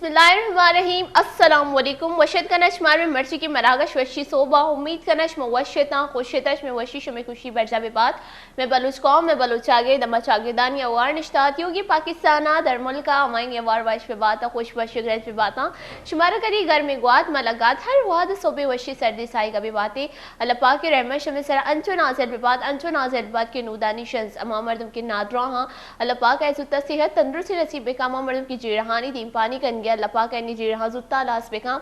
बिस्मिल्लाहिर्रहमानिर्रहीम अस्सलाम वालेकुम वशद का नशमार में मर्ची की मरागश वशी सोबा उम्मीद का नश मवशता खुशतश में वशिश में खुशी बरजा बात मैं बलूच कौम में बलूच आगे दमा चागेदान या वार निश्तात योगी पाकिस्तान दरमुल का अमाइन वार वाश पे बात खुश वशग्रज पे बात शुमारा करी घर में गुआत मलगात हर वाद सोबे वशी सर्दी साई का भी बातें अल्लाह पाक के रहमत शमे सर अंचो नाज़िल पे बात अंचो नाज़िल बात के नूदानी शंस अमा मर्दम के नादरा हाँ अल्लाह पाक ऐसुता सेहत तंदुरुस्ती नसीब बेकामा मर्दम की जीरहानी दीन पानी कन गया अल्लाह पाक एनी जीरहा जुत्ता लास बेका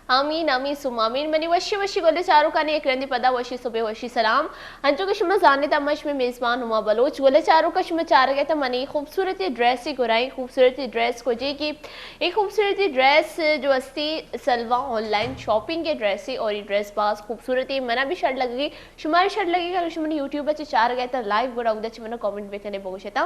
आमीन आमीन सुमामीन मनी वशी वशी गोले चारों का ने एक रंदी पदा वशी सुबह वशी सलाम अंचो के शुमा जाने तमश में मेज़बान हुमा बलोच गोले चारों का शुमा चार गया था मनी खूबसूरती ड्रेस ही गुराई खूबसूरती ड्रेस को जी की एक खूबसूरती ड्रेस जो अस्ती सलवा ऑनलाइन शॉपिंग के ड्रेस ही और ये ड्रेस पास खूबसूरती मना भी शर्ट लगेगी शुमारी शर्ट लगेगी अगर शुमा यूट्यूब पर चार गया था लाइव गुरा उधर शुमा कमेंट में करने बोगे था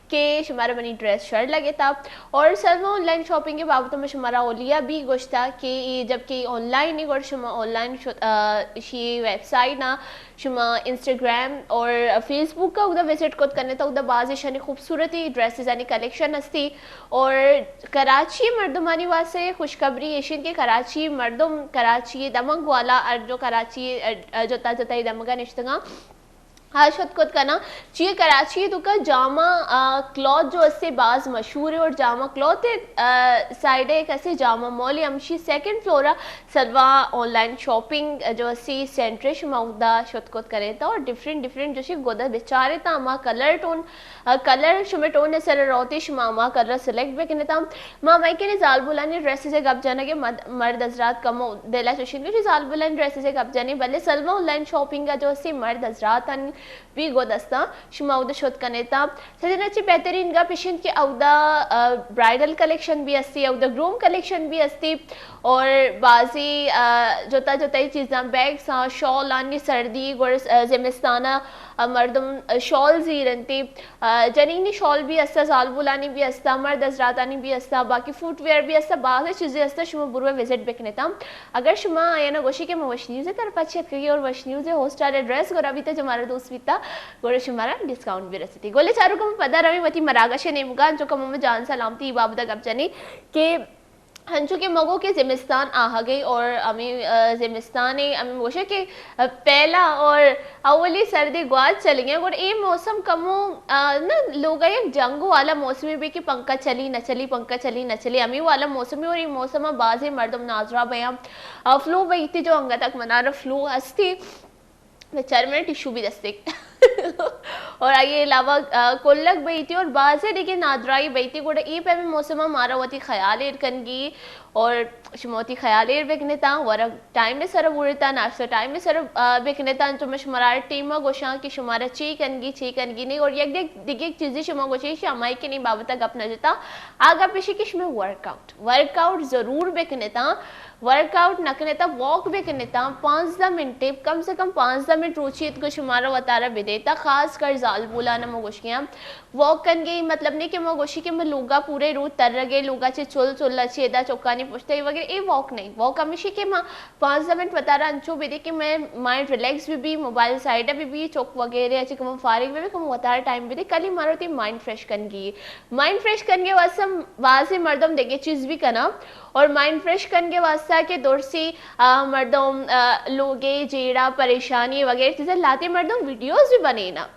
कि शुमारा मनी ड्रेस शर्ट लगे था और सलवा ऑनलाइन शॉपिंग के बाबत में शुमारा ओलिया भी गोश्ता कि जबकि ऑनलाइन ही शुमा ऑनलाइन शी वेबसाइट ना शुमा इंस्टाग्राम और फेसबुक का उधर विजिट खुद करने था उधर बाज़ शनी खूबसूरती ड्रेसेस यानी कलेक्शन हस्ती और कराची मर्दमानी वासे खुशखबरी एशियन के कराची मर्दम कराची दमक वाला जो कराची जोता जोता दमगा निश्तगा आज खुद करना चाहिए कराची तो का जामा क्लॉथ जो इससे बाज मशहूर है और जामा क्लॉथ साइड एक ऐसे जामा मॉल अमशी सेकंड फ्लोर सलवा ऑनलाइन शॉपिंग जो असी सेंटर शुमाउदा शुद करे था और डिफरेंट जो गोदा बेचारे था अमा कलर शुमे टोन ने सर रोती शुमा अमा कलर सेलेक्ट भी करने था माँ माई के जाल बुलानी ड्रेसेस से गप जाना के मर्द हजरात कम दिला सुशीन के जाल बुलानी ड्रेसेस से गप जाने भले सलवा ऑनलाइन शॉपिंग का जो असी मर्द हजरात भी गोदस्ता शुमा उदा शुद करने था सजनाची बेहतरीन का पेशेंट के औदा ब्राइडल कलेक्शन भी अस्ती औदा ग्रूम कलेक्शन भी अस्ती और बाजी जोता जोता चीज़ा बैग्स शॉल आनी सर्दी गुड़ जिमिस्ताना मर्दम शॉल जी रनती जनीनी शॉल भी अस्ता जालबुलानी भी अस्ता मर्द हजरातानी भी अस्ता बाकी फुटवेयर भी अस्ता बाज़ चीज़ें अस्ता शुमा बुरवे विजिट बेकने था अगर शुमा आया गोशी के वश न्यूज़ तरफ अच्छी कही और वश न्यूज़ होस्टार एड्रेस गोरा भी था जो हमारा दोस्त भी था गोरे शुमारा डिस्काउंट भी रसी थी गोले चारों को पता रही मती मरागश नेमगा जो कम में जान सलामती बाबदा गप जानी के हंचू के मगो के जिमिस्तान आ गई और हमें जिमिस्तान अमी मोशे के पहला और अवली सर्दी ग्वाद चली गई और ये मौसम कमो ना लोग एक जंगू वाला मौसमी भी कि पंखा चली न चली पंखा चली न चली अमी वाला मौसमी और ये मौसम बाज़ मर्दम नाजरा बयां फ्लू बई थी जो अंगा तक मना रहा फ्लू हस्ती बेचारे में टिशू भी दस्ते और आगे अलावा कोल्लक बैठी और बाज़ देखिए नादराई बैठी गोड़ा ई पे भी मौसम मारा वती ख्याल कनगी और शुमोती ख्याल बेकने था वर टाइम में सर उड़ता नाश्ता टाइम में सर बेकने था जो मैं शुमारा टीम गोशा की शुमारा ची कनगी नहीं और एक दिगे चीज़ें शुमा गोशी शामाई के नहीं बाबत तक अपना जता आगा पेशी कि शुमे वर्कआउट ज़रूर बेकने था वर्कआउट नकने था वॉक भी करने था 5-10 मिनट कम से कम 5-10 मिनट रुचित को शुमारा वतारा बिदेता खास कर जाल बोला न मोगोशियाँ वॉक कर गई मतलब नहीं कि मोगोशी के मैं लोगा पूरे रूट तर गए लोगा चे चुल छेदा चौकानी पुछते वगैरह ये वॉक नहीं वॉक हमेशा के माँ 5-10 मिनट वतारा अंचो बिदे कि मैं माइंड रिलैक्स भी मोबाइल साइड भी चौक वगैरह अच्छे कम फारिग में भी कम वतारा टाइम बिदे कल ही मारो थी माइंड फ्रेश कर गई माइंड फ्रेश करने वास्ते वाजे मर्दम देखे चीज़ भी करना और माइंड फ्रेश करने वास्ते के दौर से मर्दम लोगे जेड़ा परेशानी वगैरह चीज़ें लाते मर्दम वीडियोस भी बने ना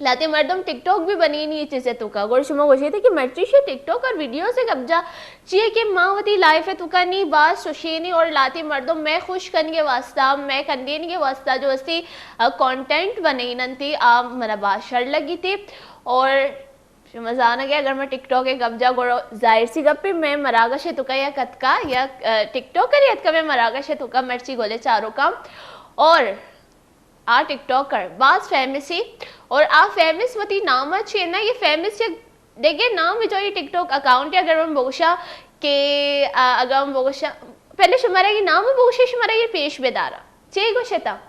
लाते मर्दम टिकटॉक भी बनी नहीं चीज़ें तुका गोर शुमा गोशी थे कि मर्ची से टिकटॉक और वीडियो से कब्जा चाहिए कि मावती लाइफ है तुका नहीं बात सुशीनी और लाते मर्दम मैं खुश करने के वास्ता मैं कंदेन के वास्ता जो अस्ती कंटेंट बने नंती मना बात शर लगी थी और मजा आना गया अगर मैं टिकटॉक के कब्जा गोरो जाहिर सी गप्पे मैं मरागा से तुका या कतका या टिकटॉक कर यत का मैं मरागा से तुका मर्ची गोले चारों का और आ टिकटॉक कर बात फेमस ही और आ फेमस मती नाम अच्छी ना ये फेमस देखिए नाम जो ये टिकटॉक अकाउंट है अगर हम बोशा के अगर हम बोशा पहले शुमारा ये नाम है बोशा शुमारा ये पेश बेदारा चे गोशता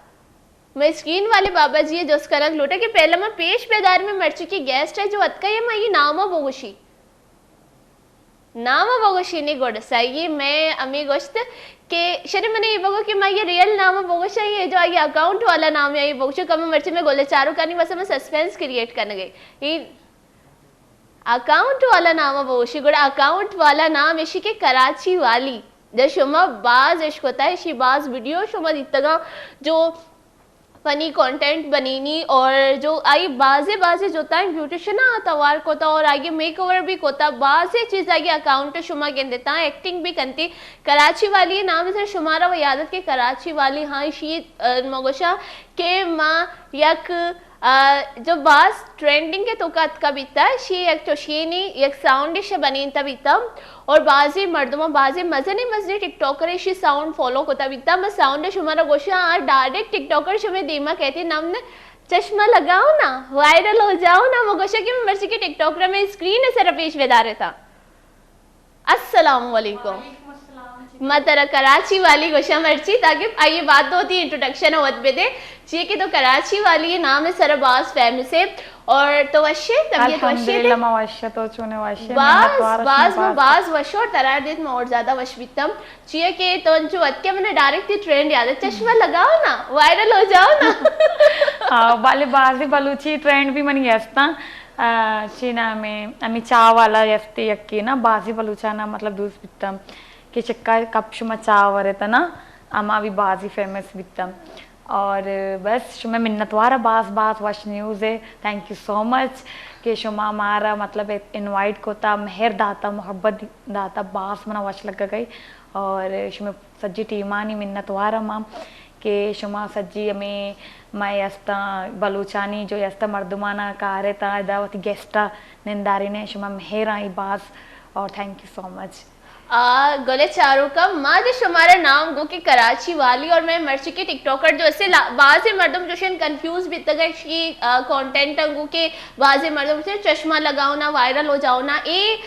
मैं स्क्रीन वाले बाबा जी है जो उसका रंग लोटा कि पहले मैं पेश बेदार में मर चुकी गेस्ट है जो अतका ये मैं ये नामा बोगोशी नहीं गोडसा ये मैं अमी गोश्त के शर्म मैंने ये बगो कि मैं ये रियल नामा बोगोशा ये जो ये अकाउंट वाला नाम है ये बोगोशा कम मर्ची में गोले चारों का नहीं बस मैं सस्पेंस क्रिएट करने गई ये अकाउंट वाला नाम बोशी गुड़ा अकाउंट वाला नाम इशी के कराची वाली जो शुमा बाज इश्क होता है इशी बाज वीडियो शुमा दित्तगा जो फनी कंटेंट बनीनी और जो आई बाजे जो था ब्यूटिशियन तवार को था और आगे मेक ओवर भी कोता बाजे चीज़ आगे अकाउंट शुमा के देता एक्टिंग भी करती कराची वाली नाम से शुमारा वो यादत के कराची वाली हाँ शी मगोशा के माँ यक जो बास ट्रेंडिंग के तो का बीता शी एक चोशीनी एक साउंड से बनी बीता और बाजी मर्दमा बाजी मजे टिकटॉकर शी साउंड फॉलो कोता बीता मैं साउंड शुमारा गोशा डायरेक्ट टिकटॉकर शुमे दीमा कहती नाम ने चश्मा लगाओ ना वायरल हो जाओ ना मगोशा की मर्जी के टिकटॉकर में स्क्रीन से रपेश वेदारे था। अस्सलाम वालेकुम मतरा कराची वाली गोशा मर्ची ताकि आइए बात होती इंट्रोडक्शन होत बेदे जी कि तो कराची वाली ये नाम है सरबाज फेमस है और तो वशे तबीयत वशे मवशे तो चुने वशे बाज वशो और तरार देत में और ज्यादा वश बितम चाहिए कि तो जो अत्के मैंने डायरेक्ट ट्रेंड याद है चश्मा लगाओ ना वायरल हो जाओ ना हाँ वाले बाजी बलूची ट्रेंड भी मनी यस्ता चीना में अमी चा वाला यस्ते यक्की ना बाजी बलूचा ना मतलब दूस बितम कि चक्का कपशुमा चा वरेता ना अमा भी बाजी फेमस बितम और बस शुमा मिन्नतवारा बास वश न्यूज़ है थैंक यू सो मच कि शुमा हमारा मतलब इनवाइट को था मेहर दाता मोहब्बत दाता बास मना वश लग गई और शुमा सज्जी टीमानी मिन्नतवारा माम कि शुमा सज्जी हमें मैं यस्ता बलूचानी जो यस्ता मर्दुमाना कारे था दावती गेस्टा निंदारी ने शुमा मेहर आई बास और थैंक यू सो मच गले चारों का माँ जो हमारा नाम गो कि कराची वाली और मैं मर्ची के टिकटॉकर जो ऐसे बाजे मर्दम जो कंफ्यूज भी तक की कंटेंट गो के बाजे मर्दम से चश्मा लगाओ ना वायरल हो जाओ ना ए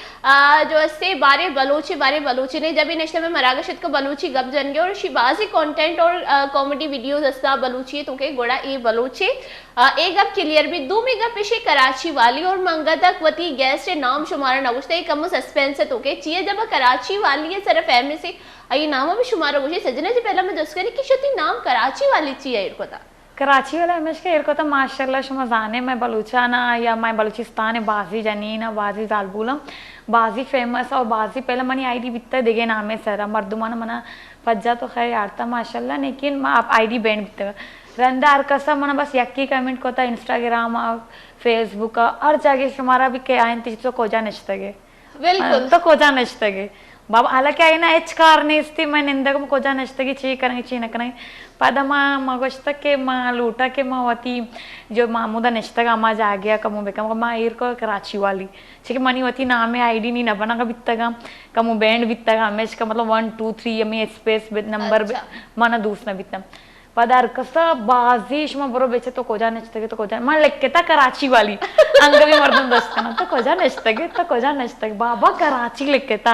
जो ऐसे बारे बलोची ने जब नेशनल में मरागशत को बलूची गप जन गए और बाजी कंटेंट और कॉमेडी वीडियोस अस्ता बलूची तो के गोड़ा ए बलूची एक गप क्लियर भी दो में गप पेशे कराची वाली और मंगा तक वती गेस्ट नाम शुमारा नगुश्ता एक कम सस्पेंस है तो के चाहिए जब कराची वाली है सिर्फ फैमिली से आई नाम भी शुमारा गुशे सजना जी पहला मैं दस करी कि शती नाम कराची वाली चाहिए इनको था कराची वाला हमेश के इनको तो माशाल्लाह शुमा जाने मैं बलूचाना या मैं बलूचिस्तान बाजी जनीना बाजी जालबुलम बाजी फेमस और बाजी पहले मनी आईडी बित्ता देगे नामे सरा मर्दुमाना मना फज्जा तो खैर यारता माशाल्लाह लेकिन मैं आप आईडी बैंड बित्ता रंदार कसा मना बस यक्की कमेंट कोता इंस्टाग्राम फेसबुक हर जगह शुमारा भी के आयन तो कोजा नचतगे बिल्कुल तो कोजा नचतगे बाबा हालांकि అయినా హెచ్ కార్ని ఇస్తే मैं ఇందక कोजा नचतगी ची करेंगे ची नकने पदमा मगोश्तक के मा लूटा के मा वती जो मामूदा नचतगा मा जा गया कमु बेकम मा ईर को कराची वाली ठीक है मनी वती नाम है आईडी नहीं नबना का बित्तगा कमु बैंड बित्तगा हमेश का मतलब 1 2 3 यमी स्पेस नंबर mana दूसरा बित्तम पदार कसा बाजी शुमा बरो बेचे तो कोजा नचतगे तो कोजा मन लेक्केता कराची वाली अंगवी मर्दम दस्तना तो कोजा नचतगे बाबा कराची लेक्केता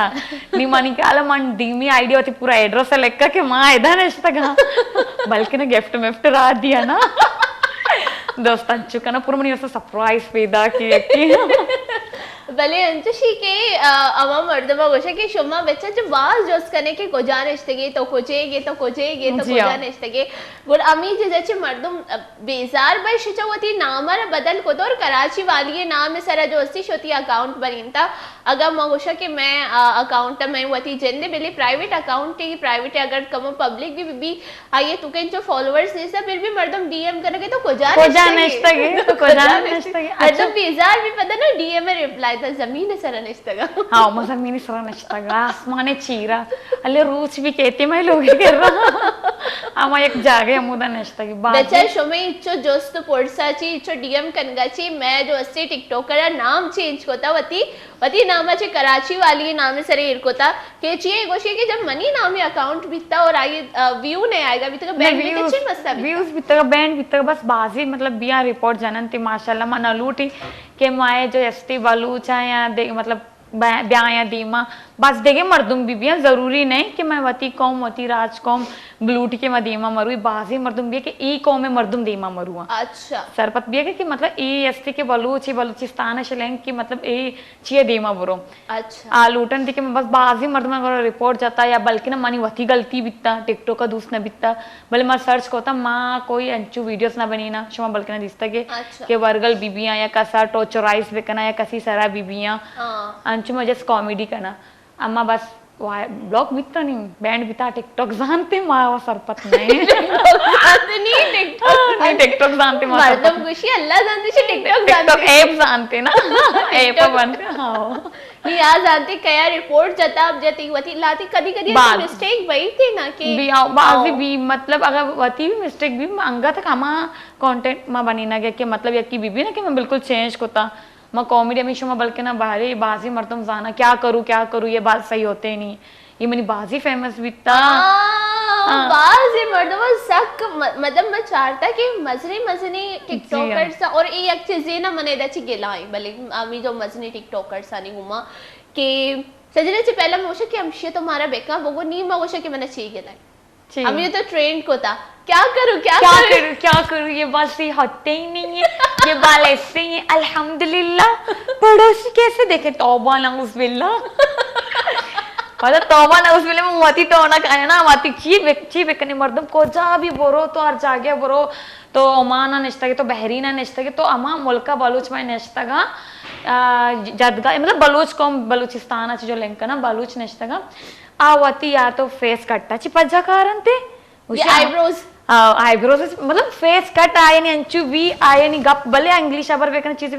नी मानी के आला मन डीमी आईडिया होती पूरा एड्रेस लेक्का के मां एदा नचतगा बल्कि ना गिफ्ट रा दिया ना दोस्तान चुका ना पूरा मनी ऐसा सरप्राइज पैदा किया भले अंतशी के अमा मर्दमा गोशा के शुमा बच्चा जो बाज जोस करने के कोजा नचतगे तो कोजेगे तो कोजा नचतगे गुड अमी जे जचे मर्दम बेजार बाय शिचवती नामर बदल को तो और कराची वाली नाम में सारा जो अस्ती शोती अकाउंट बनिनता अगर मगोशा के मैं अकाउंट में वती जंदे बेले प्राइवेट अकाउंट है प्राइवेट अगर कम पब्लिक भी आइए तो के जो फॉलोअर्स नहीं सब फिर भी मर्दम डीएम करके तो कोजा नचतगे अच्छा बेजार भी पता ना डीएम में रिप्लाई जमीन सरा नचतगा हाँ मैं जमीन सरा नचतगा आसमाने चीरा अल्ले रूच भी कहते मैं लोग कर रहा आमा एक जागे अमुदा नचतगी बेचा शोमे इच्चो जोस्त पोर्साची इच्चो डीएम कनगाची मैं जो अस्सी टिकटॉकर नाम चेंज कोता वती नामाचे कराची वाली नाम सरे इरकोता के चाहिए गोशी के जब मनी नाम अकाउंट बिता और आई व्यू नहीं आएगा भी तो बैंड भी अच्छी मस्ता व्यूज बिता बैंड बिता बस बाजी मतलब बिया रिपोर्ट जनन ती माशाल्लाह मन लूटी के माए जो एसटी बलूचा या मतलब ब्याया दीमा बस देगे मर्दुम बीबियां जरूरी नहीं कि मैं वती कौम वती राज कौम ब्लूट के मैं दीमा मरू बाजी मर्दुम भी है कि ई कौम में मर्दुम दीमा मरुआ अच्छा सरपत भी है कि मतलब ई एसटी के बलूच बलूचिस्तान शलेंग की मतलब ई चिए दीमा बुरो अच्छा लूटन थी कि मैं बस बाजी मर्दमा करो रिपोर्ट जाता या बल्कि ना मनी वती गलती बित्ता टिकटॉक का दूसरा बित्ता भले मैं सर्च कोता माँ कोई अंचू वीडियोस ना बनी ना शुमा बल्कि ना दिसता के वर्गल बीबियां या कसा टोचराइस बेकना या कसी सरा बीबियां अंचू में जस्ट कॉमेडी करना अम्मा बस ब्लॉग बिता नहीं बैंड बिता टिकटॉक जानते माँ सरपत नहीं टिकटॉक जानते मर्दम खुशी अल्लाह जानते छे टिकटॉक जानते ऐप जानते ना ऐप बनते हाँ नहीं आ जानते कया रिपोर्ट जता अब जती वती लाती कदी-कदी मिस्टेक वही थी ना कि बाजी भी मतलब अगर वती भी मिस्टेक भी अंगा तक हमा कंटेंट मा बनी ना के मतलब यकी बीबी ना कि मैं बिल्कुल चेंज कोता मैं कॉमेडी हमेशा मैं बल्कि ना बाहरी बाजी मरतम जाना क्या करूँ ये बात सही होते नहीं ये मेरी बाजी फेमस भी था बाजी मर्दम सक मतलब मैं चाहता कि मजनी टिकटॉकर्स और एक चीज ना मने दची गेलाई भले आमी जो मजनी टिकटॉकर्स आनी हुमा कि सजने से पहले मोशे कि हमशे तुम्हारा बेका वो नी मोशे कि मैंने ची गेलाई हम ये तो ट्रेंड को था क्या करूं ये बात सही होते ही नहीं है ये बाल ऐसे ही है अल्हम्दुलिल्लाह पड़ोसी कैसे देखे तौबा नाउज़ुबिल्लाह मतलब तौबा नाउज़ुबिल्लाह में मती टोना का है ना मती ची बेकने मर्दम को जा भी बोरो तो और जागे बोरो तो ओमाना नेश्ता के तो बहरीना नेश्ता के तो अमा मुल्का बलूच में नेश्ता का जदगा मतलब बलूच कौम बलूचिस्तान जो लिंक ना बलूच नेश्ता का आवती या तो फेस कट्टा चिपजा कारण थे आईब्रोज मतलब फेस कट आये नहीं अंचू भी आये नहीं गप भले इंग्लिश अबर बेकना चीज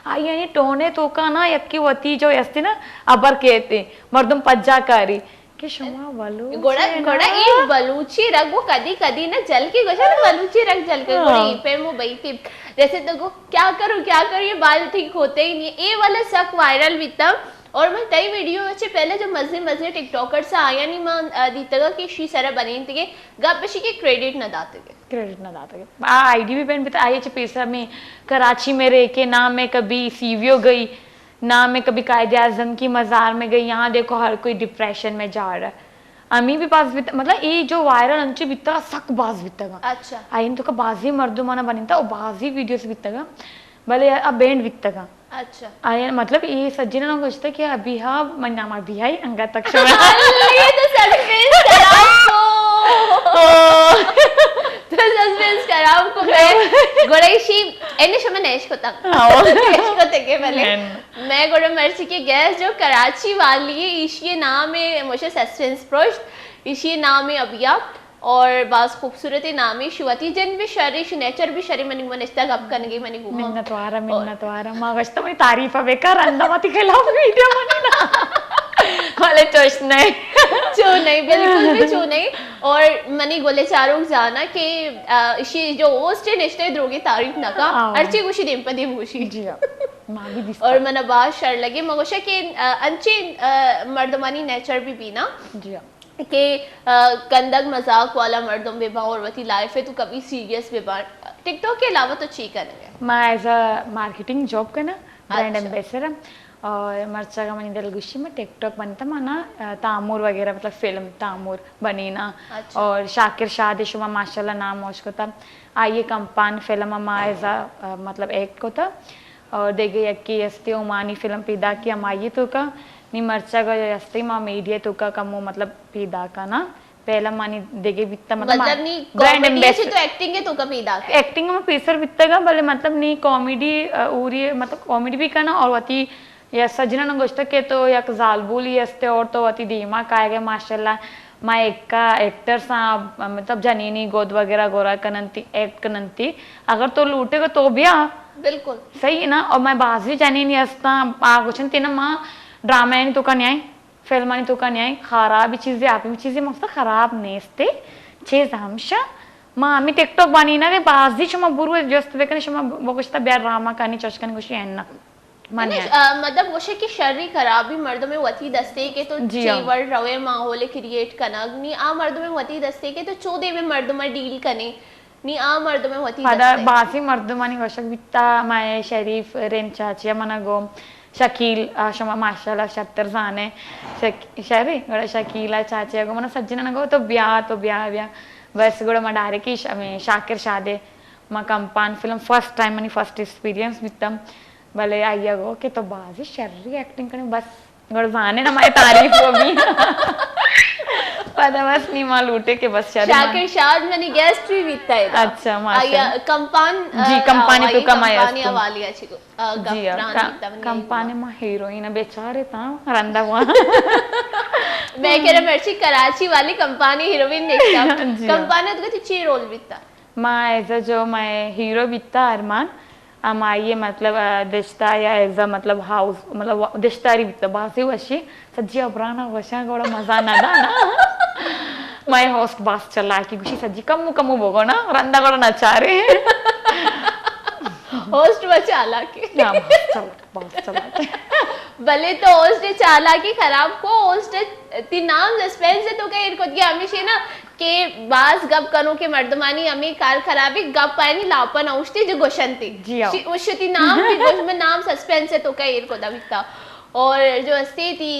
आये नहीं टोने तो का ना यक्की वती जो यस्ती ना अबर कहते मर्दम पज्जा कारी कि शुमा बलूच गोड़ा एक बलूची रग वो कदी ना जल के गोशा ना बलूची रग जल के गोड़ा पे मु बैठी जैसे तो क्या करूं ये बाल ठीक होते ही नहीं ये वाला सक वायरल बीता और मैं कई वीडियो अच्छे पहले जो मजने टिकटॉकर से आया नहीं मैं दीतगा कि शी सारा बनी थी गप शी के क्रेडिट ना दाते आईडी भी पेन आई है पैसा में कराची में रह के ना मैं कभी सीवियो गई ना मैं कभी कायदे आजम की मज़ार में गई यहाँ देखो हर कोई डिप्रेशन में जा रहा है अमी भी पास भी मतलब ये जो वायरल अंचु बिता सक बाज बितगा अच्छा आइन तो का बाजी मर्दुमाना बनी था बाजी वीडियोस बितगा भले अब बैंड बितगा अच्छा आया मतलब ये सज्जना ना कुछ था कि अभी हाँ मैं नाम अभी आई अंगा तक ये तो सस्पेंस कराओ को मैं गोड़ेशी एने शमे नेश को तक नेश को तके भले मैं गोड़े मर्ची के गैस जो कराची वाली है इसी नाम है मुझे सस्पेंस प्रोस्ट इसी नाम है अबिया और बास खूबसूरत नाम है शिवती जन भी शरीश नेचर भी शरी मनी मन इस्ता गप करने मनी घुमा मिन्नत वारा मागस तो मैं तारीफ है बेकार अंदामती खिलाफ वीडियो बनी ना वाले चोश नहीं बिल्कुल भी चो नहीं और मनी गोले चारों जाना कि इसी जो होस्ट है निश्चय द्रोगी तारीफ ना का अर्ची गुशी देम पदी भूशी जी मां भी दिस और मना बात शर लगे मगोशा के अंचे मर्दमानी नेचर भी बीना जी के गंदग मजाक वाला मर्दों बेबा और वती लाइफ है तो कभी सीरियस बेबा टिकटॉक के अलावा तो ची करेंगे मैं एज अ मार्केटिंग जॉब करना ब्रांड एम्बेसडर और मर्चा का मनी दलगुशी में टिकटॉक बनता माना तामूर वगैरह मतलब फिल्म तामूर बनी ना और शाकिर शादी शुमा माशाल्लाह नाम मोश को था आइए कंपान फिल्म अमा एज अ मतलब एक्ट को था और देखे यक्की यस्ती उमानी फिल्म पैदा की हम आइए तो का नी मर्चा का यस्ती मां मीडिया तो का कमो मतलब पैदा का ना पहला मानी देगे बित्ता मतलब नी कॉमेडी से तो एक्टिंग है तो का पैदा एक्टिंग में पैसर बित्ता का भले मतलब नी कॉमेडी उरी मतलब कॉमेडी भी करना और वती या सजना न गोष्ट के तो एक जालबुली असते और तो वती दीमा कायगे माशाल्लाह मां एक्का एक्टर सा मतलब जनीनी गोद वगैरह गोरा कनंती एक्ट कनंती अगर तो लूटेगा तो भी बिल्कुल सही है ना और मैं बाजी जनीनी असता आ कुछ ना मां ड्रामा यानी तो का न्याय फिल्म यानी तो का न्याय खराब चीजें आप चीजें मस्त खराब नेस्ते चीज हमशा मां आम्ही टिकटॉक बनी ना रे बाजी शमा बुरु जस्त बेकने शमा बगुश्ता ब्यार ड्रामा कानी चशकन गुशी एन्ना मतलब वोशे की शर्री खराबी मर्द में वती दस्ते के तो चीवर रवे माहौल क्रिएट कनागनी आ मर्द में वती दस्ते के तो चोदे में मर्द में डील कने नी आ मर्द में वती दस्ते बासी मर्द मानी वशक बित्ता माय शरीफ रेन चाचिया मना गो शकील शमा माशाल्लाह 76 जाने शरी गड़ा शकीला चाची गो मन सज्जन नगो तो ब्याह बस गड़ा मा डायरेक्ट शाकिर शादे मा कंपान film first time money first experience मित्तम भले आइया गो के तो बाजी शर्री एक्टिंग करने बस गड़ जाने ना मारी तारीफ हो भी पता बस नहीं माल उठे के बस शाकिर शाद मैंने गेस्ट भी बीतता है अच्छा माशाल्लाह कंपान जी कंपानी तो कमाया कंपानी वाली अच्छी को जी कंपानी में हीरोइन बेचारे ता रंदा हुआ मैं कह रहा मिर्ची कराची वाली कंपानी हीरोइन देखता कंपानी तो अच्छी रोल बीतता माँ एज जो मैं हीरो बीतता अरमान आइए मतलब दिश्ता या एज मतलब हाउस मतलब दिश्तारी बीतता बासी वशी सज्जी अबराना वशा गोड़ा मजा ना मैं होस्ट बास चला की गुशी सज्जी कमु कमु बोगो ना रंदा गोड़ा नचारे होस्ट बचाला के बास चला भले तो होस्ट चाला की खराब को होस्ट ती नाम सस्पेंस है तो कहीं इनको दिया हमेशा ना के बास गप करो के मर्दमानी हमें कार खराबी गप पानी लापन औषधि जो गोशंती उशती नाम भी गोश में नाम सस्पेंस है तो कहीं इनको दबिता और जो अस्ती थी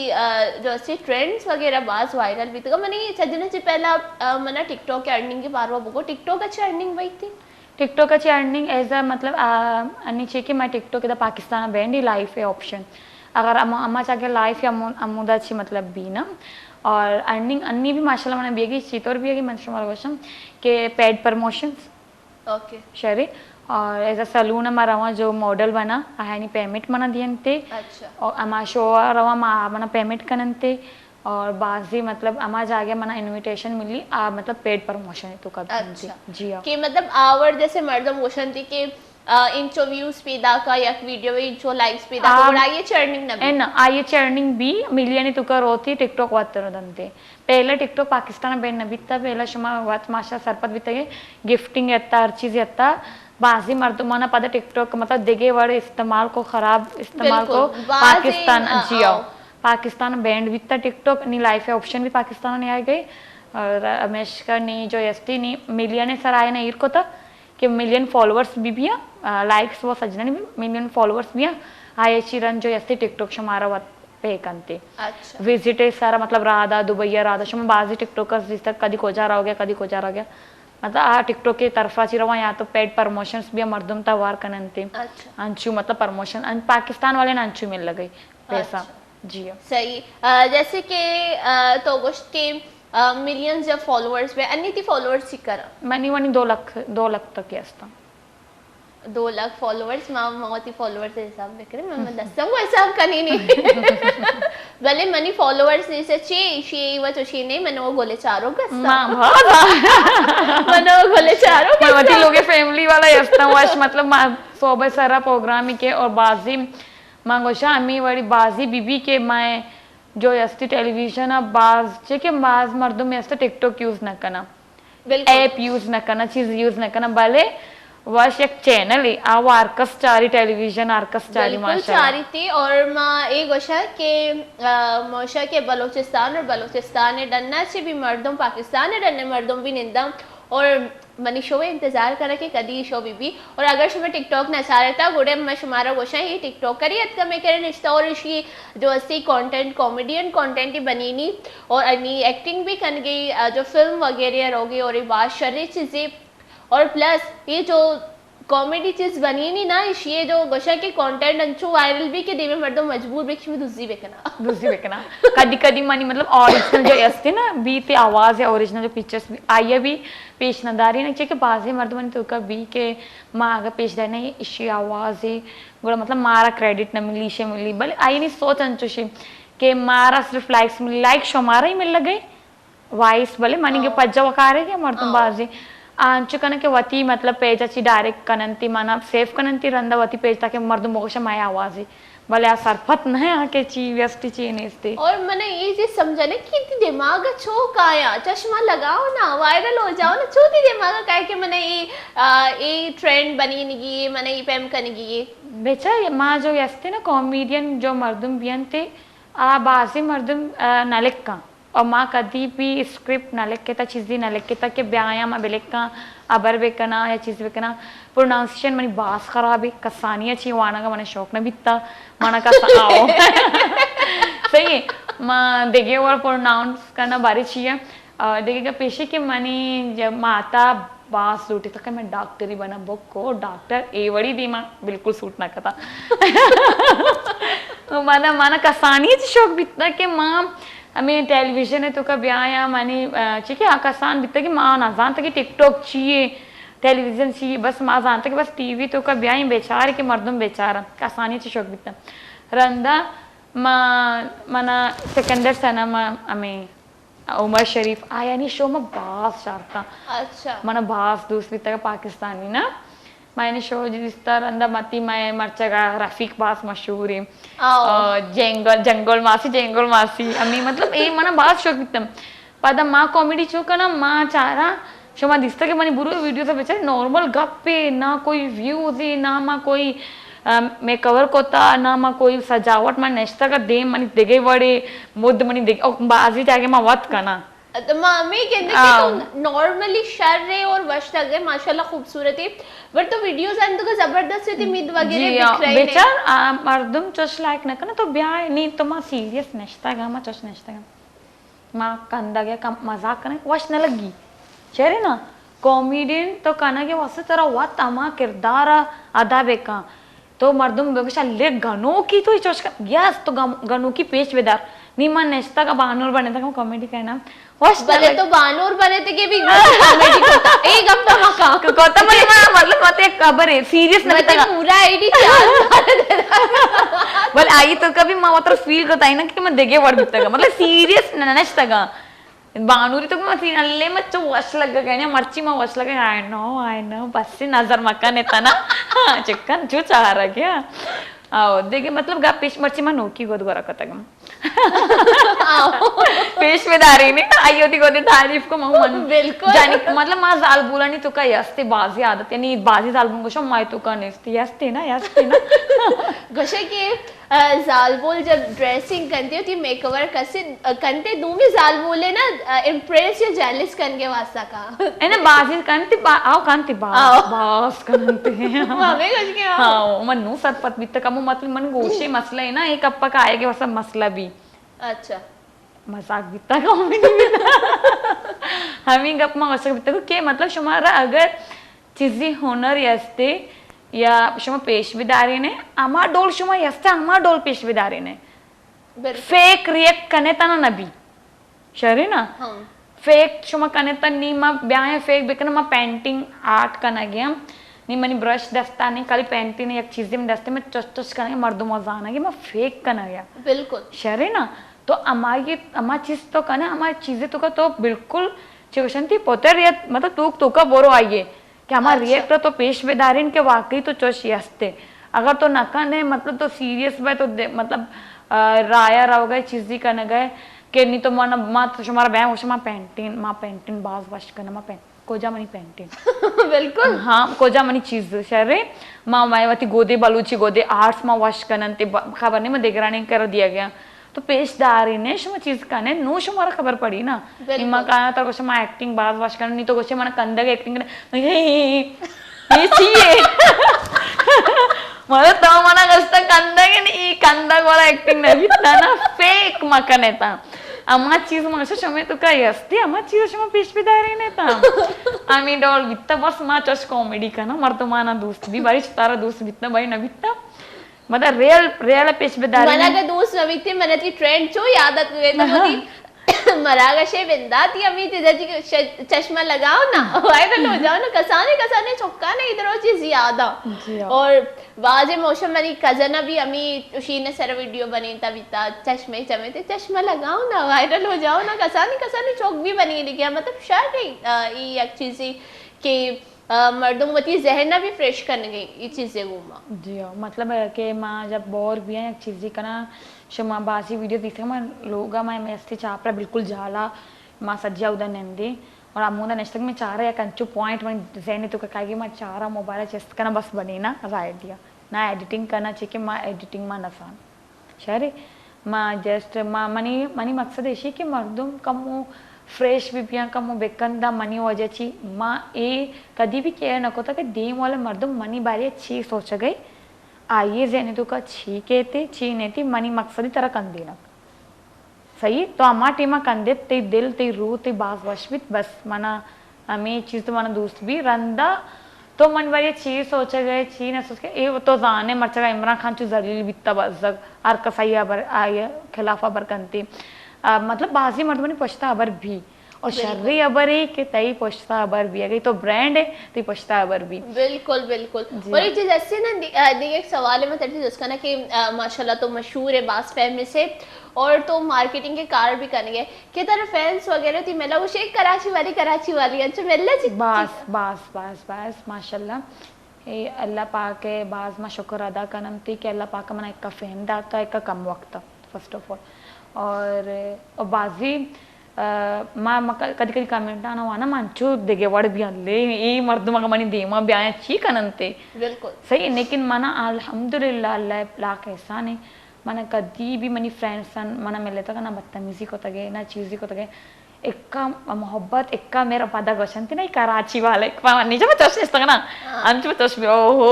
जो अस्ती ट्रेंड्स वगैरह बास वायरल भी तो मैंने सजना से पहला मना टिकटॉक के अर्निंग के बारे में बोलो टिकटॉक अच्छी अर्निंग वही थी टिकटॉक अच्छी अर्निंग एज अ मतलब नीचे कि मैं टिकटॉक इधर पाकिस्तान बैंड ही लाइफ है ऑप्शन अगर अम्मा चाहे लाइफ या अमुदा अच्छी मतलब भी ना और अर्निंग अन्नी भी माशाल्लाह मैंने बेगी चीतोर भी है मनशुमार वशम के पेड प्रमोशंस ओके शरी और एज अ सलून हमारा वहाँ जो मॉडल बना आहानी पेमेंट मना दियन थे अच्छा और अमा शो रवा मना पेमेंट करन थे और बाजी मतलब अमा जागे मना इनविटेशन मिली मतलब पेड प्रमोशन है तो कब अच्छा जी कि मतलब आवर जैसे मर्दम मोशन थी कि इंचो व्यूज पैदा का या वीडियो में इंचो लाइक्स पैदा का बड़ा ये चर्निंग ना एन आये चर्निंग भी मिलियन तुका रोती टिकटॉक वातर दंते पहले टिकटॉक पाकिस्तान बेन नबिता पहला शुमा वात माशा सरपत बितगे गिफ्टिंग यत्ता हर चीज यत्ता बाजी मर्दमाना पद टिकटॉक मतलब दिगे वर्ड इस्तेमाल को खराब इस्तेमाल को पाकिस्तान जियो पाकिस्तान बैंड बिता टिकटॉक नी लाइफ है ऑप्शन भी पाकिस्तान ने आ गई और रमेश का नी जो एसटी नी मिलियन सर आए ना इरको था कि मिलियन फॉलोअर्स भी लाइक्स वो सजना नहीं मिलियन फॉलोअर्स भी आए चिरन जो ऐसे टिकटॉक शमारा वत पे कंते अच्छा विजिट सारा मतलब राधा दुबैया राधा शम बाजी टिकटॉकर्स जिस तक कदी को जा रहा हो गया कदी को जा रहा गया मतलब टिकटॉक के तरफा चिरवा यहाँ तो पेड प्रमोशंस भी मर्दम तवार कनंते अच्छा अंशु मतलब प्रमोशन पाकिस्तान वाले ने अंशु मिल लगी पैसा जी सही जैसे कि तो गोश्त के मिलियंस जब फॉलोअर्स पे अन्य थी फॉलोअर्स ही करा मनी वनी 2 लाख तक यस्ता 2 लाख फॉलोअर्स माँ मौती फॉलोअर्स के हिसाब में करे मैं दस्ता हूँ हिसाब करनी नहीं भले मनी फॉलोअर्स जैसे चे वो तो चे नहीं मैंने वो गोले चारों का मैंने वो गोले चारों का मती लोगे फैमिली वाला यस्ता वाश मतलब सोबे सारा प्रोग्राम के और बाजी मांगोशा अम्मी वाली बाजी बीबी के मैं जो यस्ती टेलीविजन अब बाज चे के बाज मर्दों में यस्ता टिकटॉक यूज न करना ऐप यूज न करना चीज यूज न करना भले वश एक चैनल है आ आर्कस चारी टेलीविजन आर्कस चारी माशाल्लाह चारी थी और माँ एक गोशा के मोशा के बलूचिस्तान और बलूचिस्तान ने डन्ना से भी मर्दों पाकिस्तान ने डन्ने मर्दों भी निंदा और मनी शो में इंतजार करा कि कदी शो भी और अगर शुमा टिकटॉक न अच्छा रहता गुड़े मैं शुमारा गोशा ही टिकटॉक करी अतका मैं करे रिश्ता और इसी जो अस्सी कंटेंट कॉमेडियन कंटेंट ही बनी नहीं और अन्नी एक्टिंग भी कर गई जो फिल्म वगैरह रहोगी और ये बात शर्री चीज़ें और प्लस ये जो कॉमेडी चीज बनी नहीं ना ये जो गोशा के कंटेंट अंचो वायरल भी के देवे मर्दों मजबूर भी कि दूसरी बेकना कदी कदी मनी मतलब ओरिजिनल जो असते ना बी ते आवाज या ओरिजिनल जो पिक्चर्स भी आइए भी पेश नदारी ना चाहिए बाजे मर्द मनी तो का बी के माँ अगर पेश देना ये इशी आवाज है गोड़ा मतलब मारा क्रेडिट न मिली शे मिली भले आई नहीं सोच अंचो शे के मारा सिर्फ लाइक्स मिली लाइक शो मारा ही मिल लगे वाइस भले मनी के पज्जा वकारे के मर्दों बाजी अंचु कनके वती मतलब पेज अच्छी डायरेक्ट कनंती माना सेफ कनंती रंदा वती पेज ताकि मर्द मोगश माया आवाज़ी भले आ सरफत न है आके ची व्यस्ति ची नेस्ते और मैंने ये चीज समझने कि दिमाग छो काया चश्मा लगाओ ना वायरल हो जाओ ना छोटी दिमाग काहे के मैंने ये ट्रेंड बनी नहीं मैंने ये पैम करनी ये बेचा माँ जो यस्ते ना कॉमेडियन जो मर्दुम बियन थे आ बाजी मर्दुम नलिक का और माँ कभी भी स्क्रिप्ट नलेक्केता चीज़ी नलेक्केता के व्यायाम बेलेक्का अबर बेकना या चीज़ बेकना प्रोनाउंसिएशन मनी बास खराब है कसानिया ची वाना का मने शौक न बिता माना का आओ सही है माँ देखे और प्रोनाउंस करना बारी चाहिए देखेगा पेशे के मनी जब माता बास लूटी तो क्या मैं डॉक्टरी बना बोको डॉक्टर एवड़ी दी माँ बिल्कुल सूट ना करता माना माना कसानिया ची शौक बिता के माँ हमें टेलीविजन है तो का व्यायाम मानी ठीक है आकाशान बिता कि माँ ना जानता कि टिकटॉक चाहिए टेलीविजन चाहिए बस माँ जानता कि बस टीवी तो का व्यायाम बेचारे के मर्दम बेचारा आसानी से शौक बिता रंदा माँ मना सेकंडर सना माँ हमें उमर शरीफ आया नहीं शो में बास चारता अच्छा मना बास दूसरी तरह पाकिस्तानी ना मैंने शो जिसता रंदा मती मैं मरचगा रफीक बास मशहूर है जंगल मासी अम्मी मतलब ए मना बास शौक बितम पदा माँ कॉमेडी शो का ना माँ चारा शो माँ दिसता के मनी बुरो वीडियो से बेचारे नॉर्मल गप्पे ना कोई व्यूज है ना माँ कोई मैं कवर कोता ना माँ कोई सजावट माँ नेस्ता का दे मनी देगे वड़े मुद्द मनी देगे और बाजी जाके माँ वत करना तो मामी कहते कि नॉर्मली शर रे और वश लग गए माशाल्लाह खूबसूरत है बट तो वीडियोस आने तो जबरदस्त थी मिद वगैरह दिख रहे हैं बेचार मर्दम चोश लायक ना करना तो ब्याह नहीं तो माँ सीरियस नेस्ता गा माँ चोश नेस्ता गा माँ कंदा गया कम मजाक करने वश न लगी चेहरे ना कॉमेडियन तो कहना कि वैसे तेरा हुआ तमा किरदार अदा बेका तो मर्दम बेगशा ले गनों की तो चोश का यस तो गनों की पेश बेदार नीमा नेस्ता का बानूर बने था कॉमेडी कहना वश भले तो बानूर बने थे कि भी कॉमेडी कोता एक हफ्ता मका कोता मतलब मत एक खबर है सीरियस नहीं था पूरा आईडी चार बोल आई तो कभी माँ मतलब फील करता है ना कि मैं देखे वर्ड बिता मतलब सीरियस नेस्ता का बानूरी तो मैं सीन अल्ले में चो वश लग गए ना मर्ची में वश लगे आई नो बस से नजर मक्का नेता ना चिकन जो चाह रहा क्या आओ देखे मतलब गा पेश मर्ची में नोकी गोद गोरा कता गम पेश में दारी ने आई होती गोदे तारीफ को मां मन बिल्कुल जानी मतलब मां जाल बोला नहीं तो का यस्ते बाजी आदत यानी बाजी जाल बोल को माय तो का नेस्ते यस्ते ना गशे के जाल बोल जब ड्रेसिंग करती होती मेकओवर कसे कंते दो में जाल बोले ना इंप्रेस या जेलस करने वास्ता का है ना बाजी कंते आओ कंते बास कंते हमें कुछ के हाँ मनु सतपत बित का मतलब मन गोशे मसला है ना एक अप्पा का आएगा वैसा मसला भी अच्छा मजाक बिता कॉमेडी हमें गप में वैसा बिता को के मतलब शुमारा अगर चीज़ी हुनर यस्ते या शुमा पेशवेदारी ने अमा डोल शुमा यस्ते अमा डोल पेशवेदारी ने फेक रिएक्ट करने ता ना नबी शरी ना फेक शुमा करने ता नी मा ब्याह फेक बिकना मा पेंटिंग आर्ट करना गया नी मनी ब्रश दस्ता नहीं खाली पेंटिंग एक चीज़ में दस्ते में चच करने मर्दों मजा आना गया मैं फेक करना गया बिल्कुल शरी ना तो अमा चीज़ तो करना हमारी चीज़ें तो का तो बिल्कुल चिवशंती पोते रिएक्ट मतलब तू का बोरो आइए कि हमारा रिएक्टर तो पेशवेदारीन के वाकई तो चोश यस्ते अगर तो नकन है मतलब तो सीरियस बाय तो मतलब राया रह गए चीज़ी करने गए कि नहीं तो माना माँ तो हमारा बहन वो माँ पेंटिन बाज वाश करना माँ कोजा मनी पेंटिन बिल्कुल हाँ कोजा मनी चीज़ शरे माँ मायावती गोदे बलूची गोदे आर्ट्स माँ वाश करना खबर नहीं मैं देगरानी कर दिया गया तो पेशदारी ने शुमा चीज काने नो शुमारा खबर पड़ी ना इमा का तो कुछ मां एक्टिंग बाज वाश करने नहीं तो कुछ मन कंदा के एक्टिंग ये चाहिए मतलब तो मना गस्ता कंदा के नहीं कंदा वाला एक्टिंग नहीं बिता ना फेक मकने था अम्मा चीज माशा शमे तो का यस्ती अम्मा चीज शमा पेशदारी ने था आमी डॉल बिता बस मां चस कॉमेडी का ना मर्द माना दोस्त भी बड़ी तारा दोस्त बिता भाई ना बिता मतलब रियल पेशवेदारी मला का दोस्त नवीती मनाची ट्रेंड चो यादत गए तो मोदी मरागशे बिंदाती अमी तिजाची चश्मा लगाओ ना वायरल हो जाओ ना कसाने चौका ने इधर चीज याद और वाजे मौसम मनी कजन भी अमी उशीने सर वीडियो बनी तबिता चश्मे चमे ते चश्मा लगाओ ना वायरल हो जाओ ना कसाने चौक भी बनी लिखा मतलब शायद ये एक चीज के मर्दों वती जहन भी फ्रेश करने गई ये चीज़ें घूमा जी हाँ मतलब कि माँ जब बोर भी है एक चीज़ करना शो माँ बासी वीडियो दिखते माँ लोग माँ मेस्ती चापरा बिल्कुल जाला माँ सज्जा उधर नंदी और अमूदा नेक्स्ट तक मैं चाह रहा या कंचू पॉइंट मैं जहन तो कहेगी माँ चाह रहा मोबाइल चेस्ट करना बस बनी ना आइडिया ना एडिटिंग करना चाहिए माँ एडिटिंग माँ नसान शरे जस्ट मनी मकसद अशी की मर्दूम कमो फ्रेश बिबियां कमो बेकंदा मनी वजहची ए कधी भी केयर नको था कि देम वाले मर्दूम मनी बारी छी सोच गई आइए जेने तुका छी कहते छी नेती मनी मकसदी तरह कंदीना सही तो अम्मा टीमा कंदे ते दिल ते रूह ते बाज वशवित बस मना हमें चीज तो मना दोस्त भी रंदा तो मन बारी छी सोच गए छी न सोच के ए तो जाने मरचगा इमरान खान चु जलील बित्ता बजग आर कसाई अबर आय खिलाफ अबर कंती मतलब बाजी मर्द पछता अबर भी और शर्री अबर है कि तई पछता अबर भी अगर तो ब्रांड है तो पछता अबर भी बिल्कुल बिल्कुल। और एक चीज ऐसे ना देखिए एक सवाल है मैं तेरे से उसका ना कि माशाल्लाह तो मशहूर है बास फैमिली से और तो मार्केटिंग के कार भी करेंगे कि तेरे फैंस वगैरह थी मेला वो शेख कराची वाली अच्छा मेला जी बास बास बास बास माशाल्लाह ए अल्लाह पाक के बाज मा शुक्र अदा करम थी कि अल्लाह पाक मना एक फहम दाता एक कम वक्त फर्स्ट ऑफ ऑल और बाजी कधी कधी कमेंट आना वाना मंचू दिगेवाड़ भी अल्ले ई मर्द मग मनी देमा ब्याह ची कनंते बिल्कुल सही लेकिन मना अल्हम्दुलिल्लाह अल्लाह लाख एहसान है मना कदी भी मनी फ्रेंड्स मना मिले तो ना बदतमीजी को तगे ना चीजी को तगे एक्का मोहब्बत एक्का मेरा पदा गोशंती ना कराची वाले निज में तोश इस्ता ना अंच में तोश भी ओहो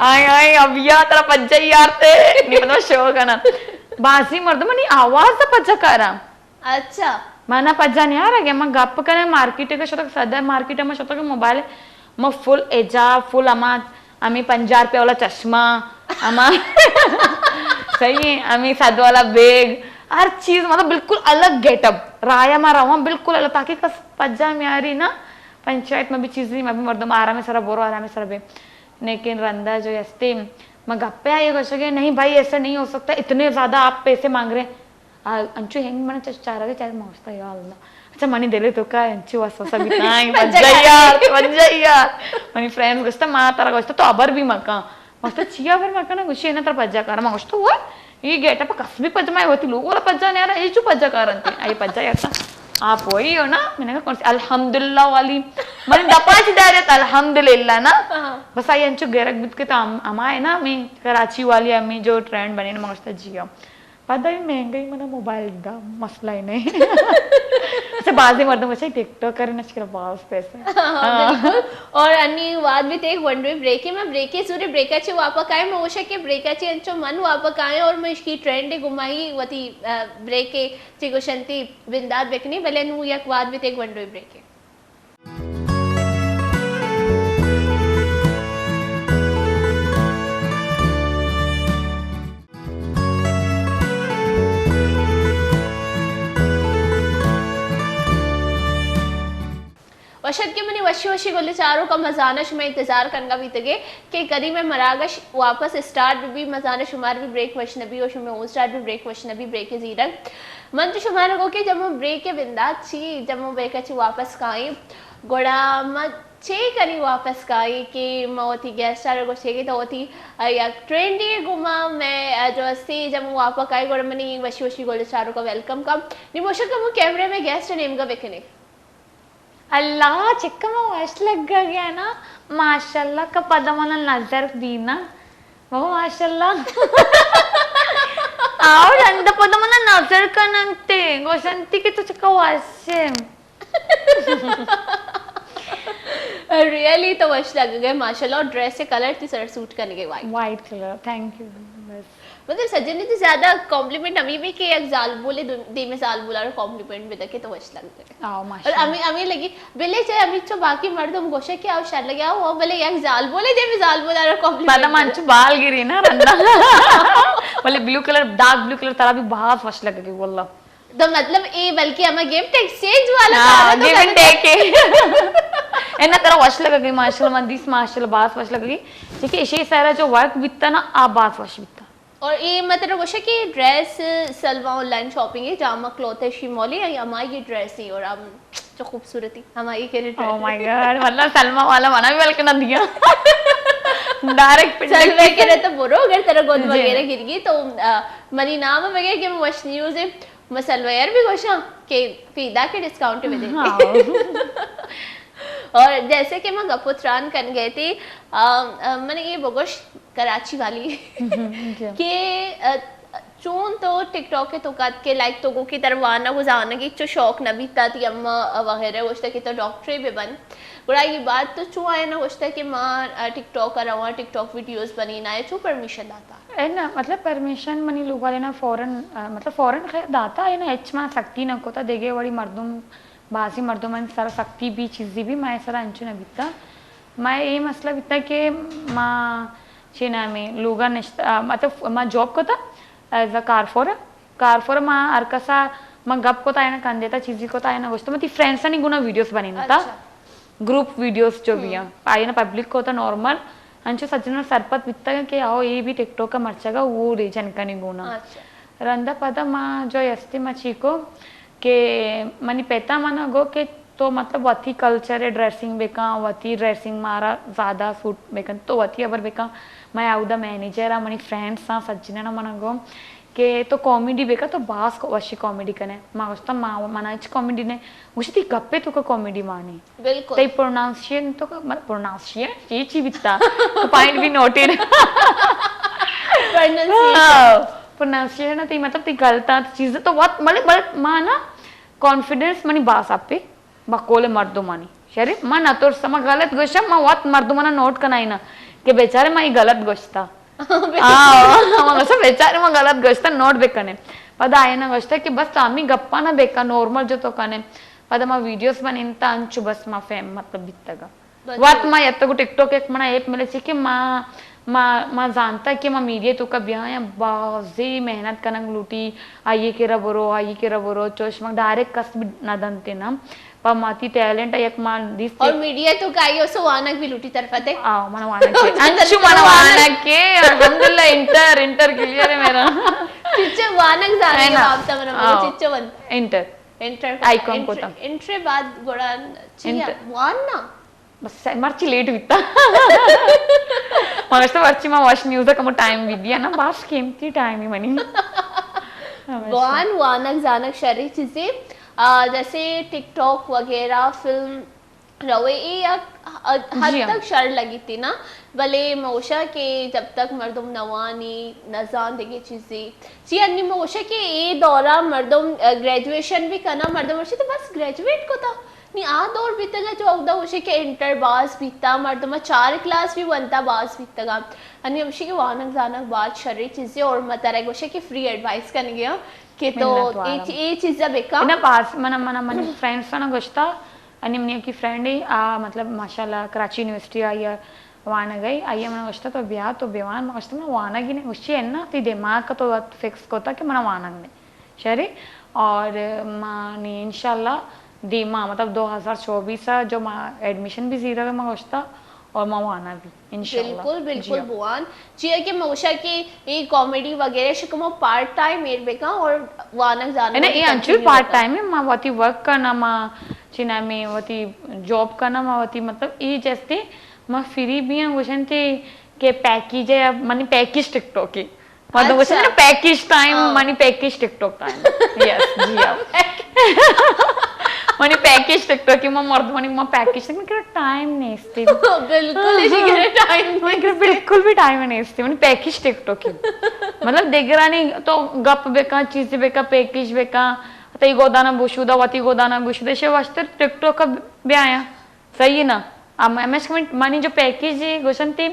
आय अबिया तेरा पंचाई यारते नहीं पता शो करना बाजी मर्द मनी आवाज पज्जा करा अच्छा माना पज्जा नहीं आ रहा मैं गप करे मार्केट के शतक सदा मार्केट में शतक मोबाइल मैं फुल एजा फुल आम्ही 50 रुपये वाला चष्मा अमा सही है आम्ही साद वाला बैग हर चीज मतलब बिल्कुल अलग गेटअप राया मारा हुआ बिल्कुल अलग ताकि कस पज्जा में आ रही ना पंचायत में भी चीज नहीं मैं भी मर्दम आराम से बोरो आराम से बे लेकिन रंदा जो ऐसे मैं गप्पे आई कह नहीं भाई ऐसा नहीं हो सकता इतने ज्यादा आप पैसे मांग रहे अंचू हेंग मन चाह रहा चाहे मौसता यार अच्छा मनी दिले तो का अंचू वसा भी नाही पंजायार मनी फ्रेंड्स गोष्ट मा तारा गोष्ट तो अबर भी मका मस्त चिया बर मका ना गुशी ना तर पज्जा कर मा गोष्ट हुआ ये गेटअप कसबी पज्जा होती लोग वाला पज्जा नहीं आ रहा ये जो पज्जा करते आई पज्जा ऐसा आप वही हो ना मैंने कहा कौन सी अल्हम्दुलिल्लाह वाली मैंने दपाच डायरेक्ट अल्हम्दुलिल्लाह ना बस आई अंचु गेरक बित के तो अमा है ना मैं कराची वाली अम्मी जो ट्रेंड बने ना मस्त जिया पता ही महंगाई मना मोबाइल दा मसला ही नहीं अच्छा बाजी मर्दम अच्छा टिकटॉक करे ना चिकरा बास पैसे बिल्कुल और अन्य वाद भी ते वन वे ब्रेक मैं ब्रेके सूर्य ब्रेकाचे वापक आए मैं ओशा के ब्रेकाचे अंचो मन वापक आए और मैं इसकी ट्रेंड घुमाई वती ब्रेके चिगोशंती बिंदात बेकनी भले नु एक वाद भी ते वन वे ब्रेके वशद के मनी वशी वशी गोले चारों का मजाना शुमा इंतजार करना भी तगे कि करी में मरागश वापस स्टार्ट भी मजाना शुमार भी ब्रेक वशनबी और शुमे ओ स्टार्ट भी ब्रेक वशनबी ब्रेक के जीरक मंत्र शुमार को के जब हम ब्रेक के बिंदा छी जब हम ब्रेक अच्छी वापस काई गोड़ा मत छे करी वापस काई कि मोती गेस्ट आर को छेगी तो होती या ट्रेंडी घुमा मैं जो अस्सी जब हम वापस काई गोड़ा मनी वशी वशी गोले चारों का वेलकम कम निमोशक का वो कैमरे में गेस्ट नेम का बेकने अल्लाह चिक्का में वाश लग गया ना माशाल्लाह का पदमना नजर दीना वो माशाल्लाह और अंद पदमना नजर कनंते गोशंती की तो चिक्का वाशे रियली तो वश लग गए माशाल्लाह और ड्रेस से कलर थी सर सूट करने के वाइट कलर थैंक यू बस मतलब सज्जन ने तो ज्यादा कॉम्प्लीमेंट अभी भी के एक जाल बोले दे में जाल बोला और कॉम्प्लीमेंट भी देखे तो वश लग गए आओ और माशाल्लाह अमी लगी बिले चाहे अमी तो बाकी मर्द हम गोशे के आओ शायद लगे आओ वो बोले एक जाल बोले दे में जाल बोला और कॉम्प्लीमेंट पता मंच बाल गिरी ना रंदा बोले blue colour dark blue colour तारा भी बहुत वश लग गई वल्लाह तो मतलब ए बल्कि हमें गिफ्ट एक्सचेंज वाला गिव एंड टेक एना तरह वश लग गई माशाल्लाह मंदीस माशाल्लाह बात वश लग गई ठीक है इसे सारा जो वर्क बिता ना आ बात वश बिता और ये मतलब वो कि ड्रेस सलवा ऑनलाइन शॉपिंग है जामा क्लॉथ है शिमोली या हमारी ड्रेस ही और हम जो खूबसूरती हमारी के लिए ओह माय गॉड मतलब सलमा वाला मना भी बल्कि ना दिया डायरेक्ट सलवे के लिए तो बोलो अगर तेरा गोद वगैरह गिर गई तो मनी नाम वगैरह कि वश न्यूज़ है मसलवा यार भी गोशा के फीदा के डिस्काउंट में देते और जैसे कि मैं गपुत्रान कर गए थे मैंने ये बगोश कराची वाली कि चून तो टिकटॉक के तो कद के लाइक तो की तरफ आना गुजारने की जो शौक न भी थी अम्मा वगैरह गोश्त की तो डॉक्टरी भी बन गुड़ा ये बात तो चू आए ना गोश्त कि माँ टिकटॉक कर रहा टिकटॉक वीडियोस बनी ना है चू परमिशन दाता है ना मतलब परमिशन मनी लोग वाले ना फॉरन मतलब फॉरन खैर दाता है ना एच माँ सकती न कोता देगे वड़ी मर्दुम बासी मर्दुम मन सारा सकती भी चीज़ी भी मैं सारा अंचु न बीता मैं ये मसला बीता कि माँ चीना में लोगा मतलब माँ जॉब को था एज अ कारफोर माँ अरकसा माँ गप को तायना कंदेता चीज़ी को तायना गोश्त मत फ्रेंड्स नहीं गुना वीडियोस बनी ना था ग्रुप वीडियोस जो भी हैं आई ना पब्लिक को था नॉर्मल अंचु सज्जन सरपत बिता कि आओ ये भी टिकटॉक का मर्चगा वो रीजन का नहीं गुना रंदा पता माँ जो यस्ती मची को के मनी पेता मना गो के तो मतलब वती कल्चर है ड्रेसिंग बेका वती ड्रेसिंग मारा ज़्यादा सूट बेकन तो वती अबर बेका मैं आउदा मैनेजर आ मनी फ्रेंड्स आ सज्जन मना गो के तो कॉमेडी बेका तो बास वशी कॉमेडी कने माँ उसता माँ मनाच कॉमेडी ने उसी गप्पे तो का कॉमेडी मानी बिल्कुल ते प्रोनाउंसिएशन तो का मतलब प्रोनाउंसिएशन ये चीज बिता तो पॉइंट भी नोटेड प्रोनाउंसिएशन ना ते मतलब ते गलता चीज तो बहुत मतलब माँ ना कॉन्फिडेंस मनी बास आप पे बकोले मर्दो मानी शरी माँ ना तो समा गलत गोश्त माँ बहुत मर्दो मना नोट कनाई ना कि बेचारे माँ ये गलत गोश्त था बेचारे माँ गलत गोश्त नोट बेकने पद आयना गोश्त कि बस आम्ही गप्पा ना बेका नॉर्मल जो तो कने पद माँ वीडियोस बनिंता अंचु बस माँ फेम मतलब बित्तगा वात माँ यत्तगु टिकटॉक एक मना ऐप मिले कि माँ जानता कि माँ मीडिया तो कब यहाँ या बाजी मेहनत करना लूटी आइए के रबरो चोश माँ डायरेक्ट कस भी ना दनते ना पर माती टैलेंट एक माँ दिस और मीडिया तो का यो सो वानक भी लूटी तरफते आओ मन वानक के अंशु मन वानक के अल्हम्दुलिल्लाह इंटर क्लियर है मेरा चिच्चे वानक जाने के बाप ता मना चिच्चे वन इंटर आइकॉन को ता इंटर बाद गोड़ा चिया वान ना बस मर्ची लेट बिता मगस्त वर्ची मा वाश न्यूज़ का मो टाइम विदिया ना बास कीमती टाइम ही मनी वानक जानक शरी चीजें जैसे टिकटॉक वगैरह फिल्म रवे ये हद तक शर लगी थी ना भले मोशा के जब तक मर्दम नवानी नजान देगी चीज़ें जी अन्य मोशा के ये दौरा मर्दम ग्रेजुएशन भी करना मर्दम वर्षी तो बस ग्रेजुएट को था नहीं आ दौर बीतेगा जो अवदा होशे के इंटर बास बीता मर्दमा 4 क्लास भी बनता बास बीतेगा अन्य हमशी के वानक जानक बात शरी चीज़ें और मतरा गोशे के फ्री एडवाइस करने गया कि तो ये चीज़ बेका ना पास मन फ्रेंड्स ना गोश्ता अनि मनी की फ्रेंड है मतलब माशाल्लाह कराची यूनिवर्सिटी आई है वाना गई आइए मन गोश्ता तो ब्याह तो बेवान गोश्ता मैं वाना की नहीं उसी है ना तो दिमाग का तो फिक्स होता कि मन वाना में शरी और मानी इंशाल्लाह दी माँ मतलब 2024 जो माँ एडमिशन भी जीरा में गोश्ता और माँ आना भी इंशाल्लाह बिल्कुल बुआन जी कि मौशा की ये कॉमेडी वगैरह शिकमो पार्ट टाइम मेरे बेका और वानक जाना है ये अंचुल पार्ट टाइम है माँ वती वर्क करना माँ चिना में वती जॉब करना माँ वती मतलब ये जैसे माँ फ्री भी हैं वैसे थे के पैकेज है मनी पैकेज टिकटॉक की मतलब वैसे ना package time money package TikTok time yes जी आप मनी पैकेज टिकटॉक की माँ मर्द मनी माँ पैकेज तक मेरे टाइम नहीं इसते बिल्कुल इसी के टाइम मेरे बिल्कुल भी टाइम नहीं इसते मनी पैकेज टिकटॉक की मतलब देगरा नहीं तो गप बेका चीज़ बेका पैकेज बेका तो ये गोदाना बुशुदा वती गोदाना बुशुदा शे वास्ते टिकटॉक का भी आया सही है ना अब एमएस कमेंट मनी जो पैकेज है गोशंती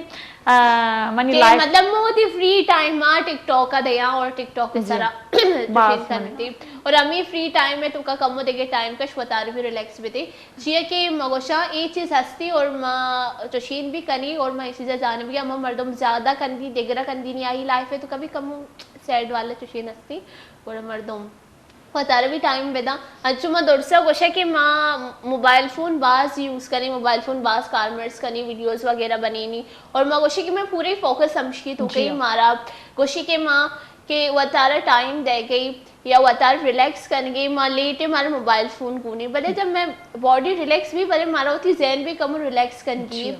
मनी लाइफ मतलब मोती फ्री टाइम मां टिकटॉक का दया और टिकटॉक के सारा करती और अमी फ्री टाइम में तुका कम देगे टाइम का शवतार भी रिलैक्स भी थी जिया के मगोशा ये चीज हस्ती और मां चशीन भी कनी और मैं इसी जाने भी अम्मा मर्दम ज्यादा कंदी देगरा कंदी नहीं आई लाइफ है तो कभी कम सैड वाले चशीन हस्ती और मर्दम पतारे भी टाइम बेदा अच्छुमा दोरसा गोशा कि माँ मोबाइल फ़ोन बास यूज़ करी मोबाइल फ़ोन बास कारमर्स करी वीडियोस वगैरह बनेनी और माँ गोशी कि मैं पूरे फोकस समझी तो कहीं मारा गोशी के माँ के वतारा टाइम दे गई या वतार रिलैक्स कर गई माँ लेटे मारा मोबाइल फ़ोन को नहीं भले जब मैं बॉडी रिलैक्स भी भले मारा होती जहन भी कम रिलैक्स कर गई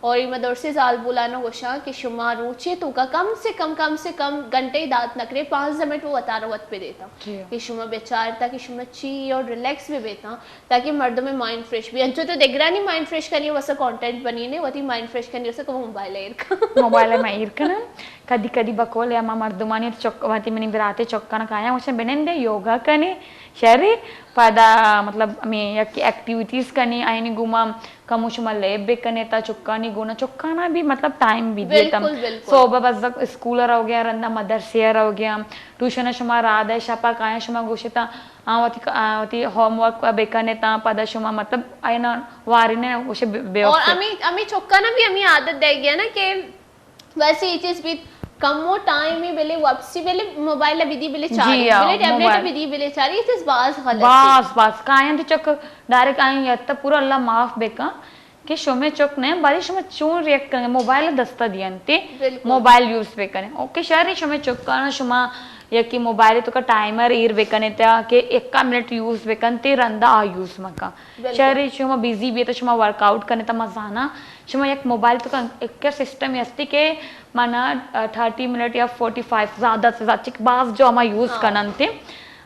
और मदर से जाल बुलाना गोशा कि शुमा रोचे तो का कम से कम घंटे दांत नकरे 5 मिनट वो अतारवत पे देता कि शुमा बेचार ताकि शुमा ची और रिलैक्स भी बेता ताकि मर्दों में माइंड फ्रेश भी अंचो तो देख रहा नहीं माइंड फ्रेश करनी वैसा कंटेंट बनी ने वती माइंड फ्रेश करनी वैसा को मोबाइल में इरकना कदी कदी बकोल या मर्दुमानी चौक मिनी बिराते चौक्का काया उसे बेनेंदे योगा कने शरी pada मतलब हमें एक्टिविटीज करनी आईनी गुमा कमुशमा लेब बेकने ता चुक्कानी गुना चुक्काना भी मतलब टाइम भी देता सो बस स्कूल हो गया रंदा मदरसे हो गया ट्यूशन शुमा राधा शपा काया शुमा गोशिता आवती होमवर्क बेकने ता पदा शुमा मतलब आईना वारिने उसे और अमी चुक्काना भी हमें आदत दे गया ना कि वैसे ये चीज भी कमो टाइम में बेले वापसी बेले मोबाइल विधि बेले चारी बेले टैबलेट विधि बेले चारी ये चीज बास गलत बास कायन तो चक डायरेक्ट आए यत्ता पूरा अल्लाह माफ बेका कि शोमे चक ने बारी शोमे चून रिएक्ट करेंगे मोबाइल दस्ता दियंते मोबाइल यूज बेकने ओके शरी शोमे चक काना शुमा यकी मोबाइल तो का टाइमर इर बेकने त्या के 1 मिनट यूज बेकनते रंदा आ यूज मका शरी शुमा बिजी भी तो शुमा वर्कआउट करने ता मजाना शुमा एक मोबाइल तो का एक सिस्टम यस्ती के माना 30 मिनट या 45 ज्यादा से ज्यादा बास जो हमा यूज करनते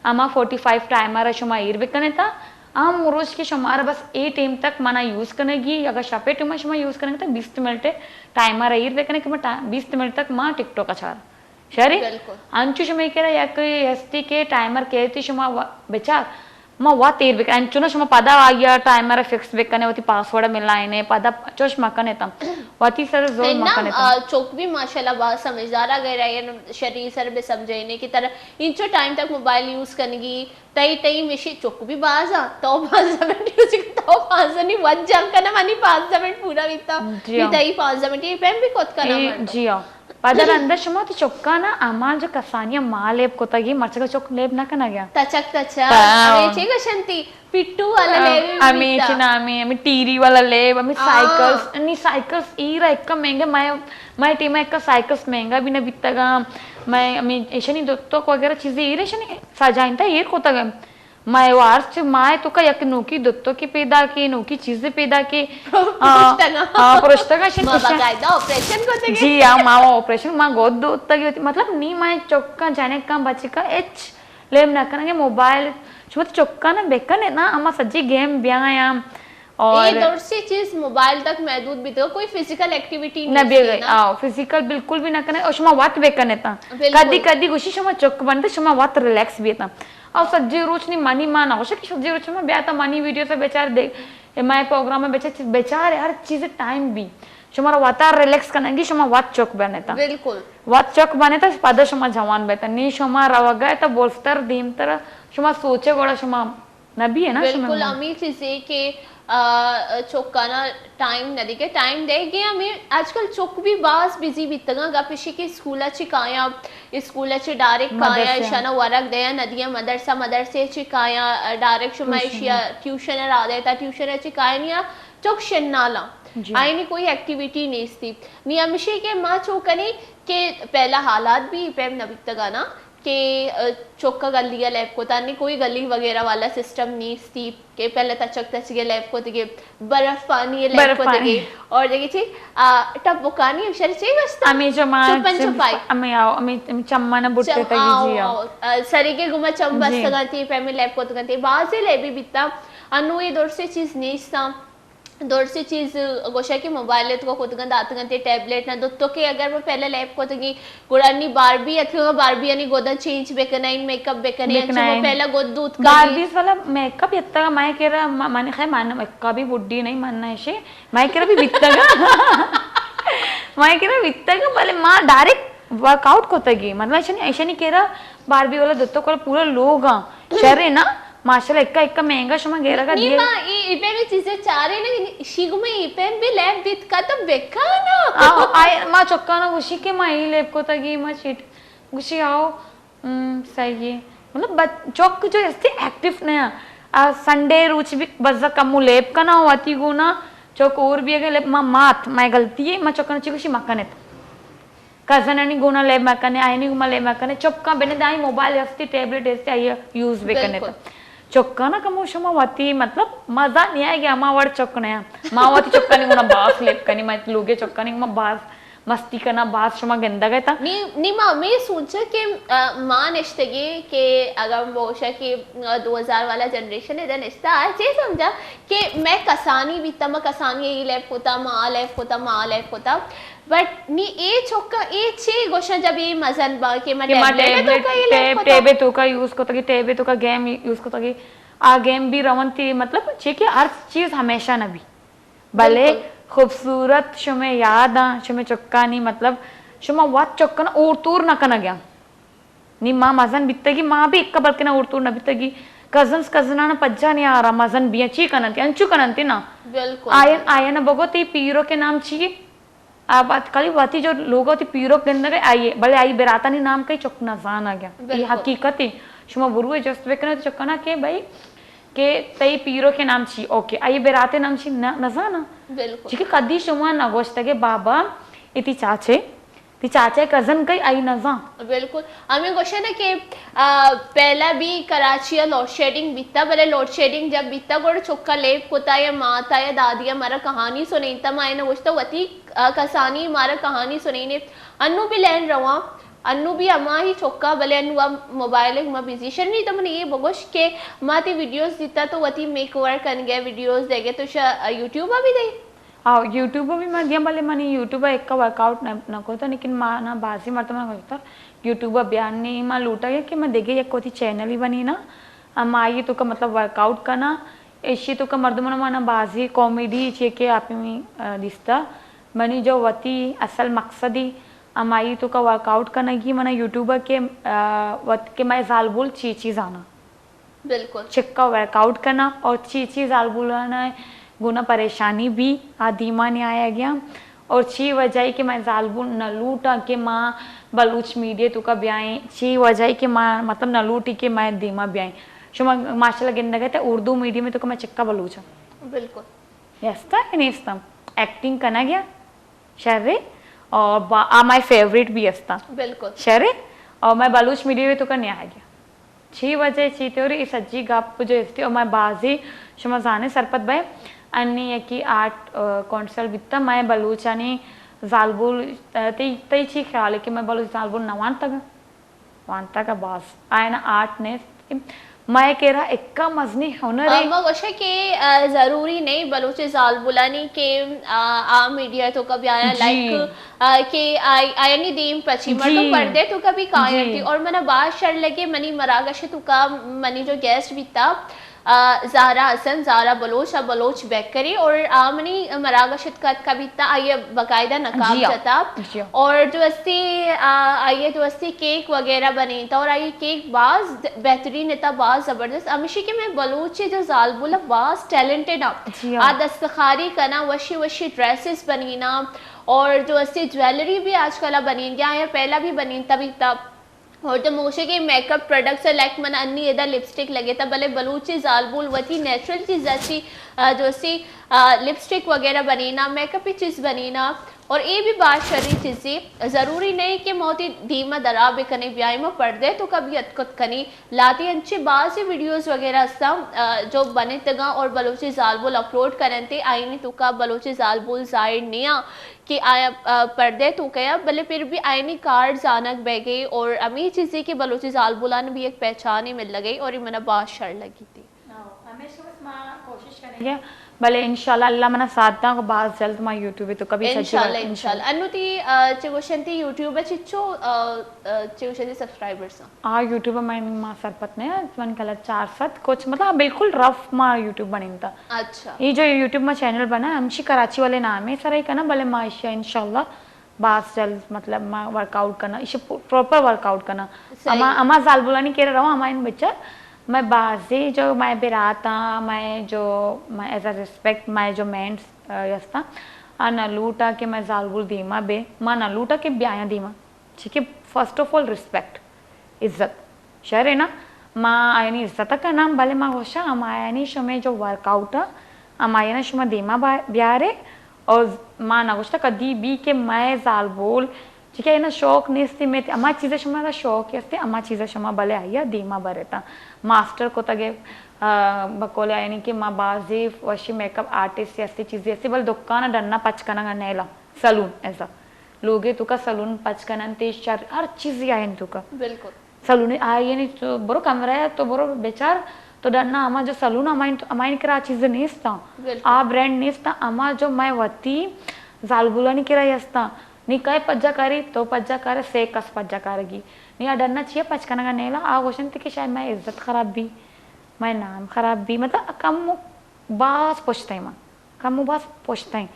अमा 45 टाइमर शुमा इर बेकने ता हम रोज के शुमार बस 8 टाइम तक मना यूज करेगी अगर शपे टू शुमा यूज करेंगे तो 20 मिनट टाइमर इर बेकने के 20 मिनट तक मा टिकटॉक अच्छा शरी अंचु शुमा केरा याक यस्ती के टाइमर केती शुमा बेचार मा वा तीर बेक अंचुना शुमा पदा आ गया टाइमर फिक्स बेकने होती पासवर्ड मिलाने पदा चोश मकने तम वाती सर जोर मकने तम चोक भी माशाल्लाह बात समझदार आ गए रहे शरीर सर बे समझने की तरह इंचो टाइम तक मोबाइल यूज करनेगी तई तई मिशी चोक भी बाजा तो 5 मिनट यूज तो 5 नहीं वन जंक करना मानी 5 मिनट पूरा बीता भी तई 5 मिनट ये पेम भी कोत करना जी हां पदर अंदर शुमा तो चोक्का ना अमाल जो कसानिया मालेब कोतगी मरचका चोक लेब ना कना गया तचक अमे चे गशंती पिट्टू वाला लेब अमे चिना अमे टीरी वाला लेब अमे साइकिल्स ईरा एक्का महंगा मैं टीमा एक्का साइकिल्स महंगा भी ना बितगा मैं अमे एशनी दोतो वगैरह चीजें ईरे शनी सजाइनता ये कोतगा मैं वार्स माय तो का यक नोकी दोतो की पैदा की नोकी चीजें पैदा की पुरुषतगा शन बाकायदा ऑपरेशन कोते जी हां मावा ऑपरेशन मा गोद दोतगी होती मतलब नी मैं चौक्का जाने का बच्चे का एच लेम ना करने मोबाइल छुत चौक्का ना बेकने ना अमा सज्जी गेम व्यायाम और ये दौर से चीज मोबाइल तक महदूद भी तो कोई फिजिकल एक्टिविटी ना भी आओ फिजिकल बिल्कुल भी ना करने और शुमा वात बेकने ता कदी कदी गुशी शुमा चौक बनते शुमा वात रिलैक्स भी था और सज्जी रोचनी मनी माना हो कि सज्जी रोच में ब्याता मनी वीडियो से बेचार देख मैं प्रोग्राम में बेचार हर चीज टाइम भी शुमारा वाता रिलैक्स करने शुमा वात चौक बने था बिल्कुल वात चौक बने था पद शुमा जवान बेता नी शुमा रव गए तो बोलस्तर दीम तरह शुमा सोचे गोड़ा शुमा नबी है ना बिल्कुल अमीर चीजें के चौकाना टाइम नदी के टाइम दे गया हमें आजकल चौक भी बास बिजी बितगा गपिशी के स्कूलाची काया स्कूलाची डायरेक्ट काया शना वरक दया नदिया मदरसे ची काया डायरेक्ट शुमाइशिया ट्यूशन रा देता ट्यूशन ची काया चौक शन्नाला आईनी कोई एक्टिविटी नहीं थी नियमिशी के मां चौकने के पहला हालात भी पेम नबितगा ना के चौका गलिया लैब को तानी कोई गली वगैरह वाला सिस्टम नहीं थी के पहले तचक तचके लैब को तगे बर्फ पानी लैब को तगे और देखी थी टब बुकानी शरी चे बस्ता अमी जमा अमी आओ अमी चम्मा ना बुट्टे तगी जी आओ सरी के गुमा चम बस तगती पेमे लैब को तगती बाजे लेबी बिता अनु ये दौर से चीज नहीं था दौर से चीज गोशा की मोबाइल तो खुद गंद आते गंते टैबलेट ना तो के अगर वो पहले लैब को तगी गुड़ानी बारबी अथवा बारबी यानी गोदा चेंज बेकना इन मेकअप बेकने अच्छा वो पहला गोद दूध का बारबी वाला मेकअप यत्ता मैं कह रहा माने खै मान मेकअप भी बुड्ढी नहीं मानना है शे मैं कह रहा भी बित्तगा मैं कह रहा बित्तगा पहले मां डायरेक्ट वर्कआउट को तगी मतलब ऐसा नहीं कह रहा बारबी वाला दोस्तों को पूरा लोग शरे ना माशाल्लाह इक्का महंगा शुमा गेरा का दिए मां ई पे में चीजें चारे ना शिगु में ई पे भी लैब दित का तो बेका ना आई मां चक्का ना उसी के मां ही लैब को तगी मां शीट उसी आओ सही है मतलब चौक जो इससे एक्टिव नया संडे रुचि भी बस कम लैब का ना होती गुना चौक और भी अगर लैब मां मात मैं गलती है मां चौका ना चिकुशी मक्का ने कजन आणि गुना लैब मक्का ने आई नहीं गुमा लैब मक्का ने चौक का बने दाई मोबाइल हस्ती टैबलेट ऐसे आई यूज भी करने तो चొక్కన కమోషమ వతి मतलब मजा नहीं आएगी अमा वड़ चొక్కने मावती चొక్కని गुना बास लेप कनी मैं लोगे चొక్కని म बास मस्ती करना बास शमा गंदा गया था नी मैं सोचा कि माँ निश्तगी के अगर बोशा कि 2000 वाला जनरेशन इधर निश्ता आज ये समझा कि मैं कसानी बीता मैं कसानी ये लेप होता माँ लेप होता बट नी ए चौका ए छे गोशा जब ये मजन बा के मैं टेबे तो का यूज को तकी टेबे तो का गेम यूज को तकी आ गेम भी रवंती मतलब छे कि हर चीज हमेशा न भी भले खूबसूरत शुमे याद आ शुमे चొక్కా नी मतलब शुमा वात चొక్కన ऊर्तूर न कना गया नी माँ मजन बित्तगी माँ भी इक्का बल्कि ना ऊर्तूर न बित्तगी कजन पज्जा नहीं आ रहा मजन भी अच्छी कनंती अंचू कनंती ना बिल्कुल आयन बगोती पीरो के नाम चाहिए आ बात खाली वाती जो लोग होती पीरो के अंदर आइए भले आई बेराता नहीं नाम कहीं चौकना जान आ गया ये हकीकत है शुमा बुरु है जस्ट वेकना तो चौकना के भाई के तई पीरो के नाम छी ओके आई बेराते नाम छी न जाना बिल्कुल ठीक है कदी शुमा न गोश्त के बाबा इति चाचे कजन कई आई न जा बिल्कुल हमें क्वेश्चन है कि पहला भी कराची या लोड शेडिंग बीता भले लोड शेडिंग जब बीता गोड़ चुक्का लेप होता या माता या दादी हमारा कहानी सुनी तब आए ना गोश्त वती कसानी हमारा कहानी सुनी ने अन्नू भी लैन रवा अन्नू भी अमा ही चौका भले अन्नू अब मोबाइल में बिजी शर नहीं तो मैंने ये बगोश के माती वीडियोस दिता तो वती मेक ओवर कर गया वीडियोस देगे तो यूट्यूब भी दे हाँ यूट्यूब भी मैं दिया भले मैंने यूट्यूब एक का वर्कआउट न होता लेकिन माँ ना बासी मरता मैं होता यूट्यूब बयान नहीं माँ लूटा गया कि मैं देखे एक कोई चैनल ही बनी ना माँ ये तो का मतलब वर्कआउट करना ऐसी तो का मर्दमन माना बाजी कॉमेडी चे के आप में दिसता मनी जो वती असल मकसदी अमाई तो का वर्कआउट करना की मना यूट्यूबर के वत के मैं जाल बोल चीची जाना बिल्कुल चिक्का वर्कआउट करना और चीची जाल बोलना गुना परेशानी भी आदीमा ने आया गया और ची वजह कि मैं जाल बोल न लूटा के माँ बलूच मीडिया तो का ब्याएं ची वजह कि माँ मतलब न लूटी के मैं दीमा ब्याएं शुमा माशाल्लाह गिंदा कहते उर्दू मीडिया में तो का मैं चिक्का बलूचा बिल्कुल यस्ता इनिस्ता एक्टिंग करना गया शर्रे और माय फेवरेट भी अस्ता बिल्कुल शरे और मैं बलूच मीडिया में तो का नहीं आ गया 6 बजे चीते और इस सज्जी गाप जो इसती और मैं बाजी शुमा जाने सरपत भाई अन्य की 8 कौंसल बित्ता मैं बलूचानी जालबुल तई ची ख्याल है कि मैं बलूच जालबुल वांता का बास आए ना 8 ने मैं कह रहा इक्का मजनी हुनर है मगोशा के जरूरी नहीं बलूची जाल बुलानी के आ मीडिया तो कभी आया लाइक के आया नहीं दीम पची मर तो पर्दे तो कभी कायम थी और मैंने बात शर लगे मनी मरागश तो का मनी जो गेस्ट भी था ज़ारा हसन ज़ारा बलोच बेकरी और मनी मरागशत का भी था आइए बाकायदा नकाब जता और जो आइए जो अस्सी केक वगैरह बनी था और आइए केक बाज बेहतरीन था बाज ज़बरदस्त हमेशा कि मैं बलूची जो जालबुला बाज टैलेंटेड आ दस्तखारी करना वशी ड्रेसेस बनी ना और जो अस्सी ज्वेलरी भी आजकल बनी गया या पहला भी बनी तभी तब और तो मोशे के मेकअप प्रोडक्ट्स लाइक मन अन्नी इधर लिपस्टिक लगे था भले बलूची जालबुल वती नेचुरल चीज़ अच्छी जो सी लिपस्टिक वगैरह बनी ना मेकअप की चीज़ बनी ना और ये भी बात शरी चीज़ें ज़रूरी नहीं कि मोती धीमा दरा बेकने ब्याह में पढ़ दे तो कभी अतकत कनी लाती अच्छी बात से वीडियोस वगैरह जो बने तगा और बलूची जालबुल अपलोड करें थे आई नहीं तो का बलूची जालबुल जाहिर नहीं आ कि आया पर्दे तो क्या भले फिर भी आईनी कार्ड जानक बह गई और अमी चीज़ें कि बलूची जालबुला ने भी एक पहचान ही मिल गई और ये मैंने बात शर लगी थी कोशिश करेंगे भले इंशाल्लाह अल्लाह मना साधना को बाद जल्द मैं यूट्यूब पे तो कभी इंशाल्लाह अनुती चिगोशंती यूट्यूब पे चिच्चो चिगोशंती सब्सक्राइबर्स आ यूट्यूब में मां सरपत ने मन कल 4-7 कुछ मतलब बिल्कुल रफ मां यूट्यूब बनी था अच्छा ये जो यूट्यूब में चैनल बना हमशी कराची वाले नाम है सर करना भले माशा इंशाल्लाह बास जल्द मतलब मैं वर्कआउट करना इसे प्रॉपर वर्कआउट करना अमा जाल बुलानी कह रहा हूँ हमारे बच्चा मैं बाजी जो मैं बिराता मैं जो मैं एज अ रिस्पेक्ट मैं जो मेंस यस्ता न लूटा के मैं जालबुल दीमा बे माँ न लूटा के ब्याया दीमा ठीक है फर्स्ट ऑफ ऑल रिस्पेक्ट इज्जत शर है ना माँ आयनी इज्जत का नाम भले माँ होशा हम आयनी शुमे जो वर्कआउट हम आया ना शुमा दीमा ब्यारे और माँ ना गोश्ता कदी भी के मैं जालबुल ठीक है ना शौक नेस्ती में अम्मा चीज़ें शुमा शौक यस्ते अम्मा चीज़ें शुमा भले आइया दीमा बरेता मास्टर को तगे बकोले यानी कि माँ बाजी वशी मेकअप आर्टिस्ट ऐसी चीजें ऐसी बल दुकान डरना पचकना नेला सलून ऐसा लोगे तुका सलून पचकना तेज चार हर चीज आहे तुका बिल्कुल सलून आहे नहीं तो बरो कमरा है तो बरो बेचार तो डरना आमा जो सलून अमाइन करा चीज नहीं असता आ ब्रँड नहीं असता आमा जो मैं वती जालबुलानी किराई असता नी काय पज्जाकारी तो पज्जाकार से कस पज्जाकारगी नी आ डरना चाहिए पचकना का नेला आ क्वेश्चन थी कि शायद मैं इज्जत खराब भी मैं नाम खराब भी मतलब कम बास पूछते हैं माँ कम बास पूछते हैं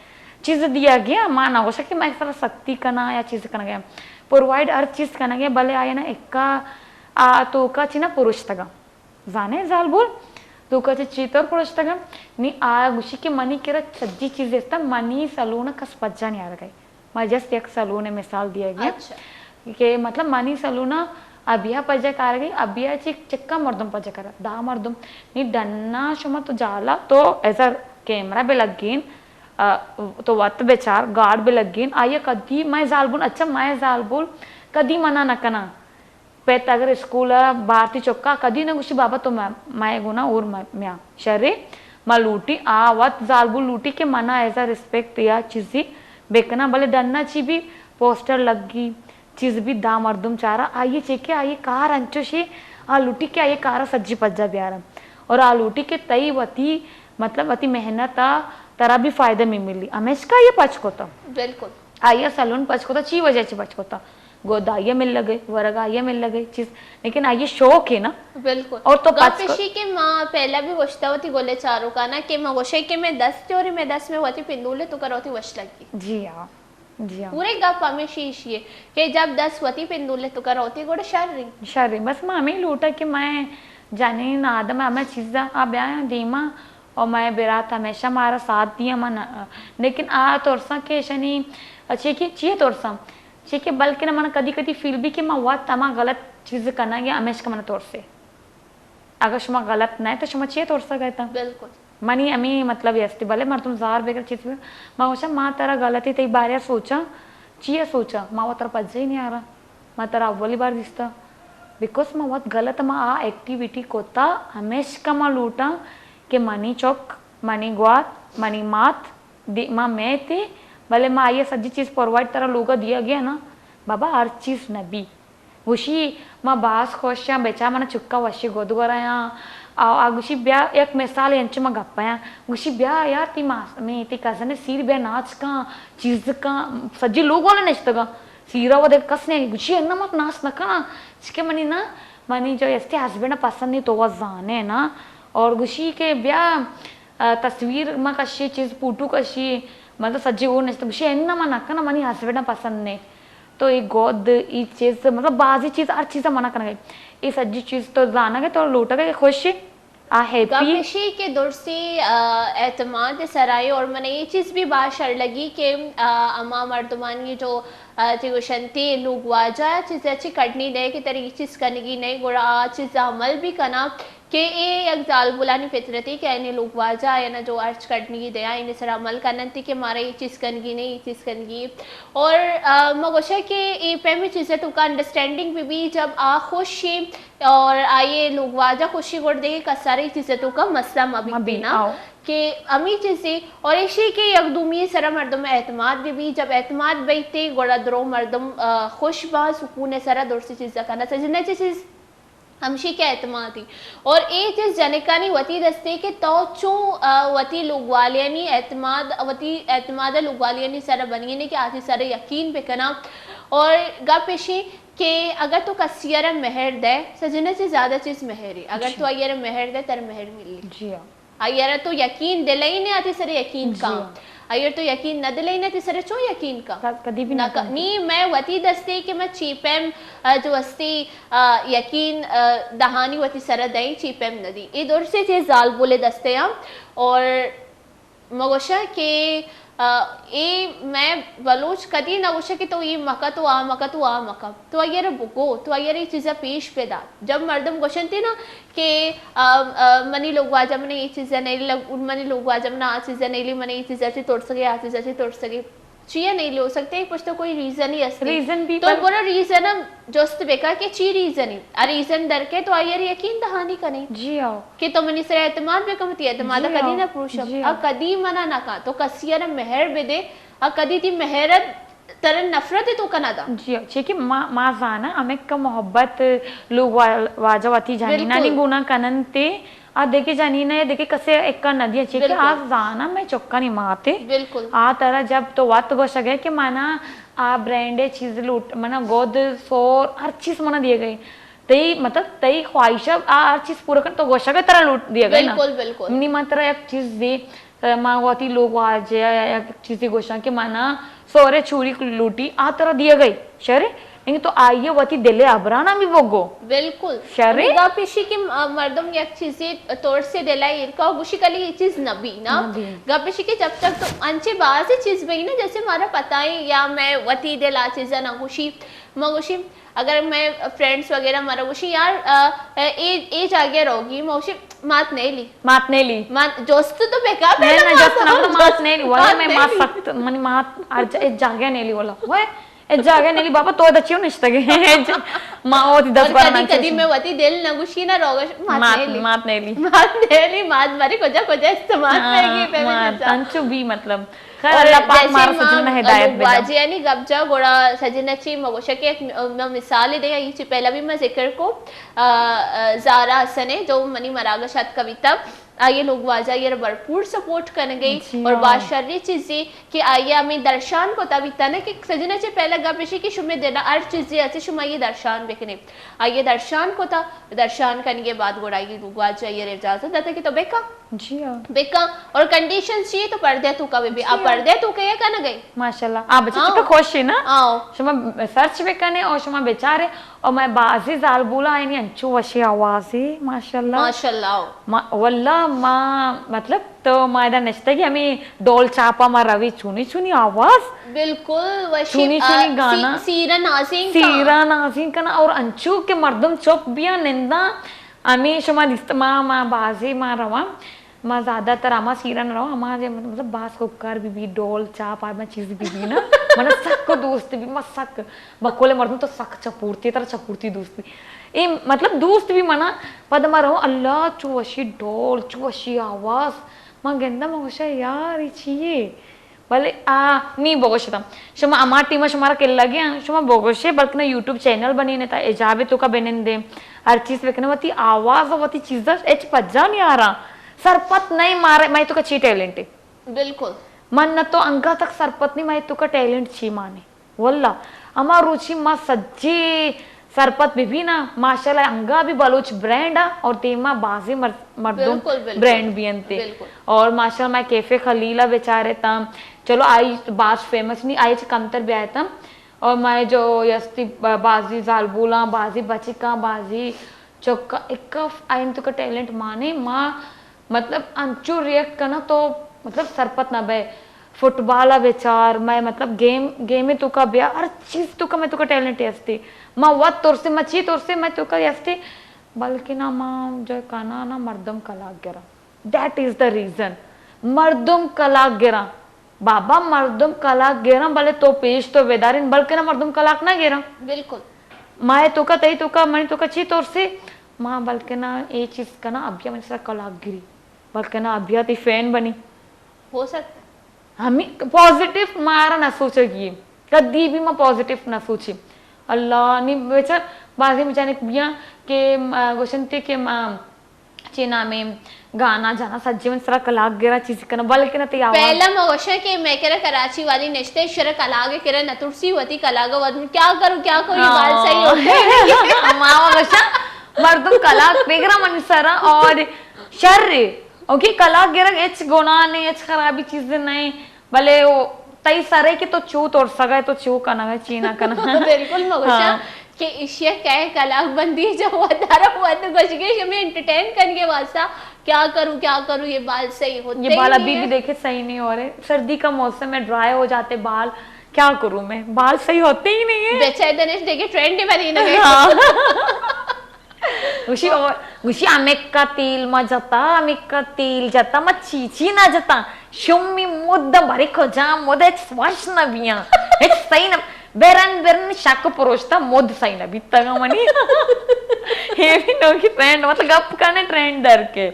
चीज दिया गया माँ ना हो सके मैं सारा शक्ति करना या चीज करना गया प्रोवाइड हर चीज करना गया भले आये ना एक्का तो का चिना पुरुष तगा जाने जाल बोल तो का चितर पुरुष तगा नी आ गुशी के मनी केरा सज्जी चीज देता मनी सलून कस पज्जा नहीं आ रहा मैं जस्ट एक सलून मिसाल दिया गया कि मतलब मनी सलूना अभिया पजा कार गई अभिया चिक्का मर्दम पजा करा दा मर्दम नी डन्ना शुमा तो जाला तो ऐसा कैमरा भी लग गई तो वत बेचार गार्ड भी लग गई आइए कदी मैं जालबुल अच्छा मैं जालबुल कदी मना नकना पेत अगर स्कूल भारती चौका कदी ना कुछ बाबा तो मैं गुना और मैं शरे मैं लूटी आ वत जालबुल लूटी के मना ऐसा रिस्पेक्ट या चीज़ी बेकना भले डन्ना ची भी पोस्टर लग गई चीज भी दा मर्दुम चारा आइए चेके आइए कार अंचोशी आ लुटी के आइए कार सज्जी पज्जा ब्यारा और आ लुटी के तई वती मतलब वती मेहनत तरा भी फायदा में मिली हमेश का ये पचकोता बिल्कुल आइए सलून पचकोता ची वजह से पचकोता गोदाइया मिल लगे वरगाइया मिल लगे चीज लेकिन आइए शौक है ना बिल्कुल और तो पेशी के माँ पहला भी वशता होती गोले चारों का ना कि मैं वशे के मैं 10 चोरी मैं 10 में होती पिंदुले तो करोती वश लगी जी हाँ जी हाँ पूरे गप हमें शीश ये कि जब 10 वती पिंदुले तो करोती गोड़े शर्री बस मामी लूटा कि मैं जाने ना आदम हमें चीज़ा आ ब्याह दीमा और मैं बेरात हमेशा हमारा साथ दिया मन लेकिन आ तोरसा के शनि अच्छे की चाहिए तोरसा चाहिए बल्कि ना मन कदी कदी फील भी कि मैं हुआ तमा गलत चीज़ करना गया हमेशा का मन तोर से अगर शुमा गलत नहीं तो शुमा चाहिए तोरसा गया था बिल्कुल मनी अमी मतलब यस्ती भले मर तुम जार बेकर चीज मैं होशा माँ तेरा गलती तई बार सोचा चाहिए सोचा माँ वो तेरा पज्जा ही नहीं आ रहा मैं तेरा अव्वली बार दिसता बिकॉज मैं बहुत गलत माँ आ एक्टिविटी कोता हमेशा का माँ लूटा कि मनी चौक मनी ग्वात मनी मात माँ मैं थी भले माँ ये सज्जी चीज़ प्रोवाइड तेरा लोग दिया गया ना बाबा हर चीज़ नबी उशी माँ बास खोशा बेचा मन चुक्का वशी गोदगोराया गुशी ब्या एक मिसाल यांची मग गप्पाया गुशी ब्या यार ती मास मी ती कजन सीर ब्या नाच का चीज का सज्जी लोग वाले नचत का सीरा वो देख कस नहीं गुशी अन्ना मत नाच नका ना इसके मनी जो इसके हस्बैंड पसंद नहीं तो वह जाने ना और गुशी के ब्या तस्वीर में कशी चीज पुटू कशी मतलब सज्जी वो नचत गुशी अन्ना मन नका ना मनी हस्बैंड पसंद नहीं तो ये गोद ये चीज मतलब बाजी चीज हर चीज मना करना गई ये सज्जी चीज तो जाना गए तो लूटा गए खुश आ हैप्पी के दौर से एतमाद सराय और मैंने ये चीज़ भी बात शर लगी कि अम्मा मर्दमान ये जो तिगुशंती लोग वाजा चीज़ अच्छी कटनी नहीं कि तेरी चीज़ करने की नहीं गुड़ा चीज़ अमल भी करना कि ये एक जाल बुलानी फितरती कि इन्हें लोग वाजा या ना जो अर्ज कटने की दया इन्हें सर अमल करना थी कि हमारा ये चीज़ करने की नहीं ये चीज़ करने की और मगोशा कि ये पहली चीज़ें तो का अंडरस्टैंडिंग भी जब आ खुशी और आइए लोग वाजा खुशी कर देंगे का सारी चीज़ें तो का मसला अभी ना कि अमी चीज़ें और इसी के यकदूमी सरा मर्दम एतमाद भी जब एतमाद बैठते गोड़ा दरो मर्दम खुश बा सुकून सरा दौर से चीज़ करना सजना चीज़ हमशी के एतमाद थी और ये चीज़ जनकानी वती दस्ते के तो चो वती लोग वालियानी एतमाद वती एतमाद लोग वालियानी सरा बनिए ने कि आती सारे यकीन पे करना और गा पेशी कि अगर तो कसियर मेहर दे सजना से ज़्यादा चीज़ मेहर है अगर तो अयर मेहर दे तर मेहर मिली जी हाँ अयर तो यकीन दिलाई नहीं आती सरे यकीन का अयर तो यकीन न दिलाई नहीं सरे चो यकीन का कभी भी ना नी मैं वती दस्ते कि मैं चीपेम जो अस्ती यकीन दहानी वती सर दई चीपेम नदी ये दौर से थे जाल बोले दस्ते हम और मगोशा के ये मैं बलोच कदी ना उशा कि तो ये मका तो आ मका तो आ मका तो अयर बुको तो अयर ये चीज़ें पेश पैदा जब मर्दम क्वेश्चन थी ना कि मनी लोग वाजा मैंने ये चीज़ें नहीं लग मनी लोग वाजा मैंने आ चीज़ें नहीं ली मैंने ये चीज़ें अच्छी तोड़ सके आ चीज़ें अच्छी तोड़ सके चिया नहीं लो सकते कुछ तो कोई रीजन ही असली रीजन भी तो बोलो रीजन हम जोस्त बेका के ची रीजन ही आ रीजन डर के तो आयर यकीन दहानी का नहीं जी आओ कि तो मनी सर एतमाद पे कमती एतमाद जी कदी हाँ, ना पुरुषम जी आ हाँ। कदी मना ना का तो कसिया मेहर बेदे आ कदी ती मेहरत तरन नफरत तो कना दा जी ठीक है माँ जाना हमें का मोहब्बत लोग वाजवाती जानी ना बिल्कुल। गुना कननते आ देखे जानी ना देखे कसे एक नदी अच्छी कि बिल्कुल। आज जाना मैं चौका नहीं माते बिल्कुल आ तरह जब तो वत बस गए कि माना आ ब्रांडे चीज लूट मना गोद सोर हर चीज मना दिए गए तई मतलब तई ख्वाहिश आ हर चीज पूरा कर तो गोशा तरह लूट दिया गया ना बिल्कुल बिल्कुल नि मात्र एक चीज दे मांगवाती लोग आज या चीज घोषणा के माना सोरे छुरी लूटी आ तरह दिया गई शरे नहीं तो आइए वती दिले अबराना भी बोगो बिल्कुल शरे निगाह पेशी की मर्दम एक चीजें तोड़ से दिलाई इनका गुशी कली ये चीज नबी ना नबी। गपेशी की जब तक तो अंचे बाहर से चीज बही ना जैसे हमारा पता ही या मैं वती दिला चीजा ना गुशी मगुशी अगर मैं फ्रेंड्स वगैरह मारा गुशी यार एज आगे रहोगी मौशी मात नहीं ली मात दोस्त तो बेकार नहीं पहले ना जस्ट ना मात नहीं ली वही मात मैं नहीं मात ली। सख्त मनी मात आज एक जागे नहीं ली बोला वह एक जागे नहीं ली बाबा तो दच्चियों निश्तगे माँ होती 10 और 12 कदी कदी मैं वती दिल न गुशी ना रोगश मात नहीं ली मात नहीं ली मात नहीं ली मात मारी कोजा इस्तेमाल करेगी पे मात अंचु भी मतलब खैर और अल्लाह पाक जैसे मार सजन में हिदायत बेदा वाजे यानी गबजा गोड़ा सजनची मगोशा के एक मैं मिसाल दे ये पहला भी मैं जिक्र को ज़ारा हसन है जो मनी मरागशात कविता आइए लोग वाजा ये भरपूर सपोर्ट कर गई जी और हाँ। बादशाही चीजें कि आइए हमें दर्शान को तभी तना कि सजना से पहला गपेशी की शुमे देना हर चीजें ऐसे शुमा ये दर्शान बेकने आइए दर्शान को था दर्शान करने के बाद गोड़ाई लोग वाजा ये इजाजत देता कि तो बेका जी हाँ बेका और कंडीशन चाहिए तो पर्दे तू का बेबी अब पर्दे तू के का ना गई माशाल्लाह आप बच्चे हाँ। तो खुश है ना आओ शुमा सर्च भी करने और शुमा बेचारे और मैं बाजी जाल बोला है नहीं अंचू वशी आवाज़ी माशाल्लाह माशाल्लाह वल्ला माँ मतलब तो मायदा नचता कि हमें डोल चापा मा रवि चुनी चुनी आवाज बिल्कुल वशी चुनी चुनी गाना सीरा नाज़ीन सीरा नाज़ीन का ना और अंचू के मर्दम चौक बिया निंदा हमें शुमा दिस्ता माँ बाजी माँ रवा माँ ज्यादातर आमा सीरा न रहो आमा जे मतलब बास कुकर भी डोल चाप आमा चीज भी ना मन सक दोस्त भी मत सक बकोले मर्दम तो सक चपूर्ती तरह चपूर्ती दोस्त भी ए मतलब दोस्त भी मना पद मा रहो अल्लाह चुवशी डोल चुवशी आवाज माँ गेंदा मगोशा यार इचिए भले नी बोगोशता शुमा अमा टीमा शुमारा के लगे शुमा बोगोशे बल्कि ना यूट्यूब चैनल बनी ने था एजाबे तो का बेनिंदे हर चीज वेखने वती आवाज वती चीज एच पज्जा नहीं आ रहा सरपत नहीं मारे मैं तो का ची टैलेंट है बिल्कुल मन न तो अंगा तक सरपत नहीं मैं तो का टैलेंट छी माने वल्ला अमा रुचि मा सज्जी सरपत भी ना माशाल्लाह अंगा भी बलोच ब्रांड है और तेमा बाजी मर्दुम ब्रांड भी अंते और माशाल्लाह मैं कैफे खलीला बेचारे तम चलो आई बाज फेमस नहीं आई कमतर भी आया तम और मैं जो यस्ती बाजी जालबूला बाजी बचिका बाजी चौका एक आइन तो का टैलेंट माने माँ मतलब अंचू रिएक्ट करना तो मतलब सरपत ना बे फुटबॉल बेचार मैं मतलब गेम में तो का ब्याह हर चीज तो का मैं तो का टैलेंट है माँ वत तोर से मची तोर से मैं तो का यस्ते बल्कि ना माँ जो काना ना मर्दम कलाक गिरा दैट इज द रीजन मर्दम कलाक गिरा बाबा मर्दम कलाक गिरा भले तो पेश तो वेदारिन बल्कि ना मर्दम कलाक ना गिरा बिल्कुल माए तो का तई तो का मणि तो का ची तोर से माँ बल्कि ना ये चीज का ना अभिया मैंने सर कलाक गिरी बल्कि ना अभिया ती फैन बनी हो सकता हमें पॉजिटिव मारा ना सोचेगी कभी भी मैं पॉजिटिव ना सोची अल्लाह नहीं बेचार बाजी में जाने बिया के गोशंती के चीना में गाना जाना सज्जी में सरा कलाक गिरा चीज करना बल्कि ना तैयार पहला मवशा के मैं कह कराची वाली नेश्ते शर कलागे कह नतुरसी होती कलागा वद क्या करूं ये बात सही होते मावा वशा मर्दम कलाक बेगरा मन सरा और शर ओके कलाक गिरा एच गुना ने एच खराबी चीज नहीं भले वो तई सरे के तो चू तोड़ सगा तो चू करना है चीना करना बिल्कुल मवशा कि इशिया कहे कलाक बंदी जो वदारा हुआ तो कुछ के हमें एंटरटेन करने वास्ता क्या करूं ये बाल सही होते ये बाल अभी भी देखे सही नहीं हो रहे सर्दी का मौसम में ड्राई हो जाते बाल क्या करूं मैं बाल सही होते ही नहीं है बेचारे दिनेश देखे ट्रेंड ही बनी ना उसी अमेक का तेल मा जता अमेक का तेल जता मा चीची ना जता Shummi mudda bari kojam moda swashna biya. It's sign up. Beran shak poroshta mod sign up. Ittaga mani. He भी नो की ट्रेंड मतलब गप करने ट्रेंड डर के.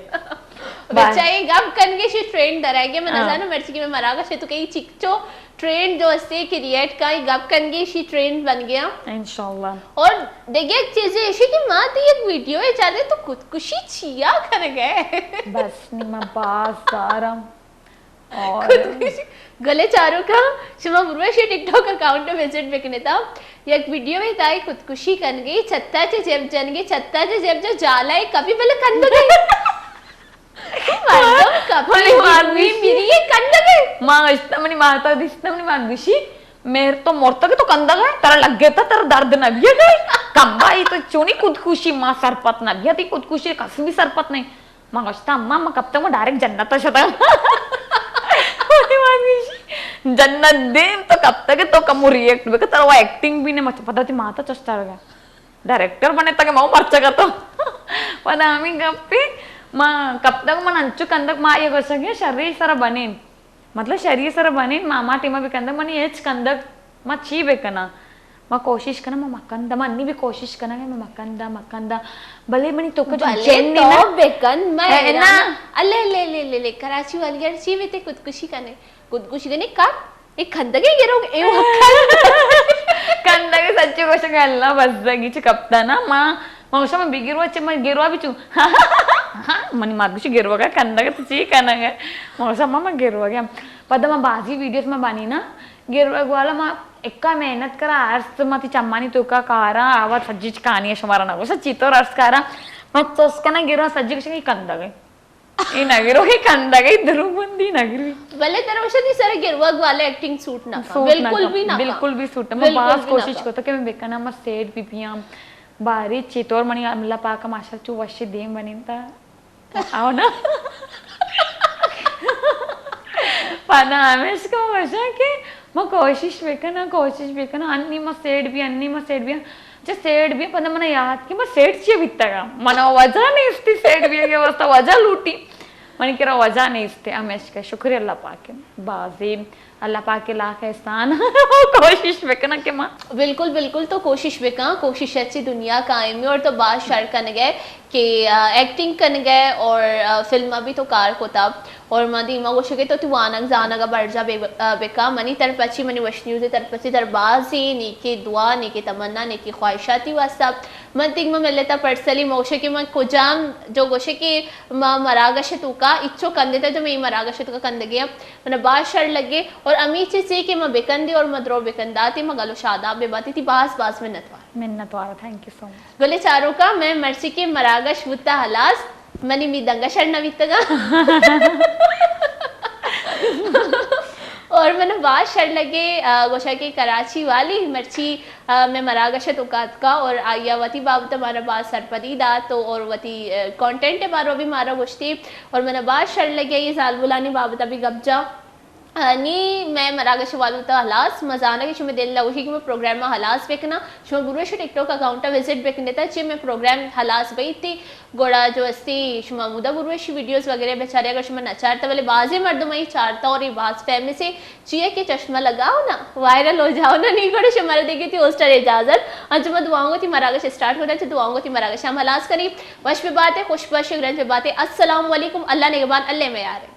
बच्चा ये गप करने शी ट्रेंड डर है कि मैं नजानो मर्ची की मैं मरागा शे तो कहीं चिक्चो ट्रेंड जो अस्ते क्रिएट का गप करने शी ट्रेंड बन गया. इंशाल्लाह. और देखिए एक चीज है ऐसी कि माँ तो एक वीडियो है चाहते तो खुदकुशी छिया कर गए. बस निमा बास सारम. और गले चारों का शुमा बुरवेशी टिकटॉक अकाउंट में विजिट बेकने था एक वीडियो में ताई खुदकुशी कर गई छत्ता चे जेब जन गई छत्ता चे जेब जो जाला है कभी पहले कंद गई मारो कभी मारवी मेरी ये कंद गई माँ इतना मनी मारता दिसता मनी मारगुशी मेरे तो मोरता के तो कंदा गए तेरा लग गया था तेरा दर्द न भी गई कम्बा ये तो चुनी खुदकुशी माँ सरपत न भी थी खुदकुशी कभी भी सरपत नहीं माँ कष्टा अम्मा माँ कब तक मैं डायरेक्ट जन्नत शता जन्नत दे तो कब तक तो कम रिएक्ट बेकर तेरा वो एक्टिंग भी नहीं मत पता थी माता चस्ता रहा डायरेक्टर बने तक मैं मर चुका तो पता हमें कब पे माँ कब तक मन अंचु कंदक माँ ये कर सके शरीर सारा बने मतलब शरीर सारा बने मामा टीमा भी कंदक मन ये कंदक माँ ची बेकना माँ कोशिश करना माँ मक्कंदा माँ अन्नी भी कोशिश करना है माँ मक्कंदा मक्कंदा भले मनी तो कुछ जेन तो बेकन मैं ना अल्ले ले ले ले ले कराची वाली यार ची बेटे खुदकुशी करने का एक खंदके गिरोगे ए वो खंदके सच्ची कोशिश करना बस दगी चिकपता ना माँ माँ उसे मैं बिगिरवा चे मैं गिरवा भी चूँ हाँ मनी मार्गुशी गिरवा का खंदके तो ची करना है माँ उसे मैं गिरवा गया पता मैं बाजी वीडियोस में बनी ना गिरवा वाला माँ एक्का मेहनत करा अर्स मती चम्मानी तो का कारा आवाज सज्जी कहानी है शुमारा ना उसे चीतोर अर्स करा मैं तो उसका ना गिरवा सज्जी कुछ नहीं कंदा गए ये नगरों के कंदा गई दरुबंदी नगरी भले तरह उसे नहीं सारे गिरवाग वाले एक्टिंग सूट ना बिल्कुल भी सूट मैं बात कोशिश करता कि मैं बेकना मैं सेट पिपियां बारी चीतोर मनी अमला पाका माशा चु वशी देम बनिता आओ ना पता हमें इसका वजह के मैं कोशिश बेकना अन्नी मैं सेट भी जो सेट भी पता मैंने याद कि मैं सेट ची बिता का मना वजह नहीं इसती सेट भी के वास्ता वजह लूटी मैंने कहा वजह नहीं इसते हमेश का शुक्रिया अल्लाह पाक के बाजी अल्लाह पाक के लाख एहसान कोशिश बेकना के माँ बिल्कुल तो कोशिश बेका कोशिश अच्छी दुनिया कायम में और तो बात शर्ट करने गए कि एक्टिंग करने गए और फिल्म भी तो कार को तब और मदी माँ वो शके तो तू आनक जाना बढ़ जा बेका मनी तरफ अच्छी मनी वश न्यूज़ तरफ अच्छी तरबाजी नीके दुआ नीके तमन्ना नीके ख्वाहिशाती वास्ता मन तिंग में मिलता पर्सनली मोशे कि मैं कुजाम जो गोशे कि मरागश तू का इच्छो कंदे था जो मैं मरागश तू का कंद गया मैंने बात शर्ट लगे और अमी चीज़ कि मैं बेकंदी और मदरो बेकंदाती मैं गलो शादाब बेबाती थी बास मिन्नतवार थैंक यू सो मच गले चारों का मैं मर्ची के मरागश वुत्ता हलास मनी मी दंगा शर्ट नवीतगा और मैंने बात शर्ट लगे गोशा की कराची वाली मर्ची में मरागशत उकात का और आया वती बाबत हमारा बात सरपदी दा तो और वती कंटेंट है मारो भी मारा गोश्ती और मैंने बात शर्ट लगे ये साल बुलानी बाबत अभी गब्जा नी मैं मरागश वालू था हलास मजाना की शुमे दिल लगी कि मैं प्रोग्राम में हलास बेकना शुमे बुरुश टिकटॉक अकाउंट विजिट बेकने था ची मैं प्रोग्राम हलास बई थी गोड़ा जो अस्ती शुमा मुदा बुरुश वीडियोस वगैरह बेचारे अगर शुमा नचारता वाले बाजी मर्दों ही चारता और ये बाज फैमिली से चिए के चश्मा लगाओ ना वायरल हो जाओ ना नहीं गोड़े शुमारा देखी थी होस्टर इजाजत आज मैं दुआओं थी मरागश स्टार्ट होता है दुआओं थी मरागश हम हलास करी वश पे बात है खुश बश पे बात है अस्सलाम वालेकुम अल्लाह निगहबान अल्लाह में यार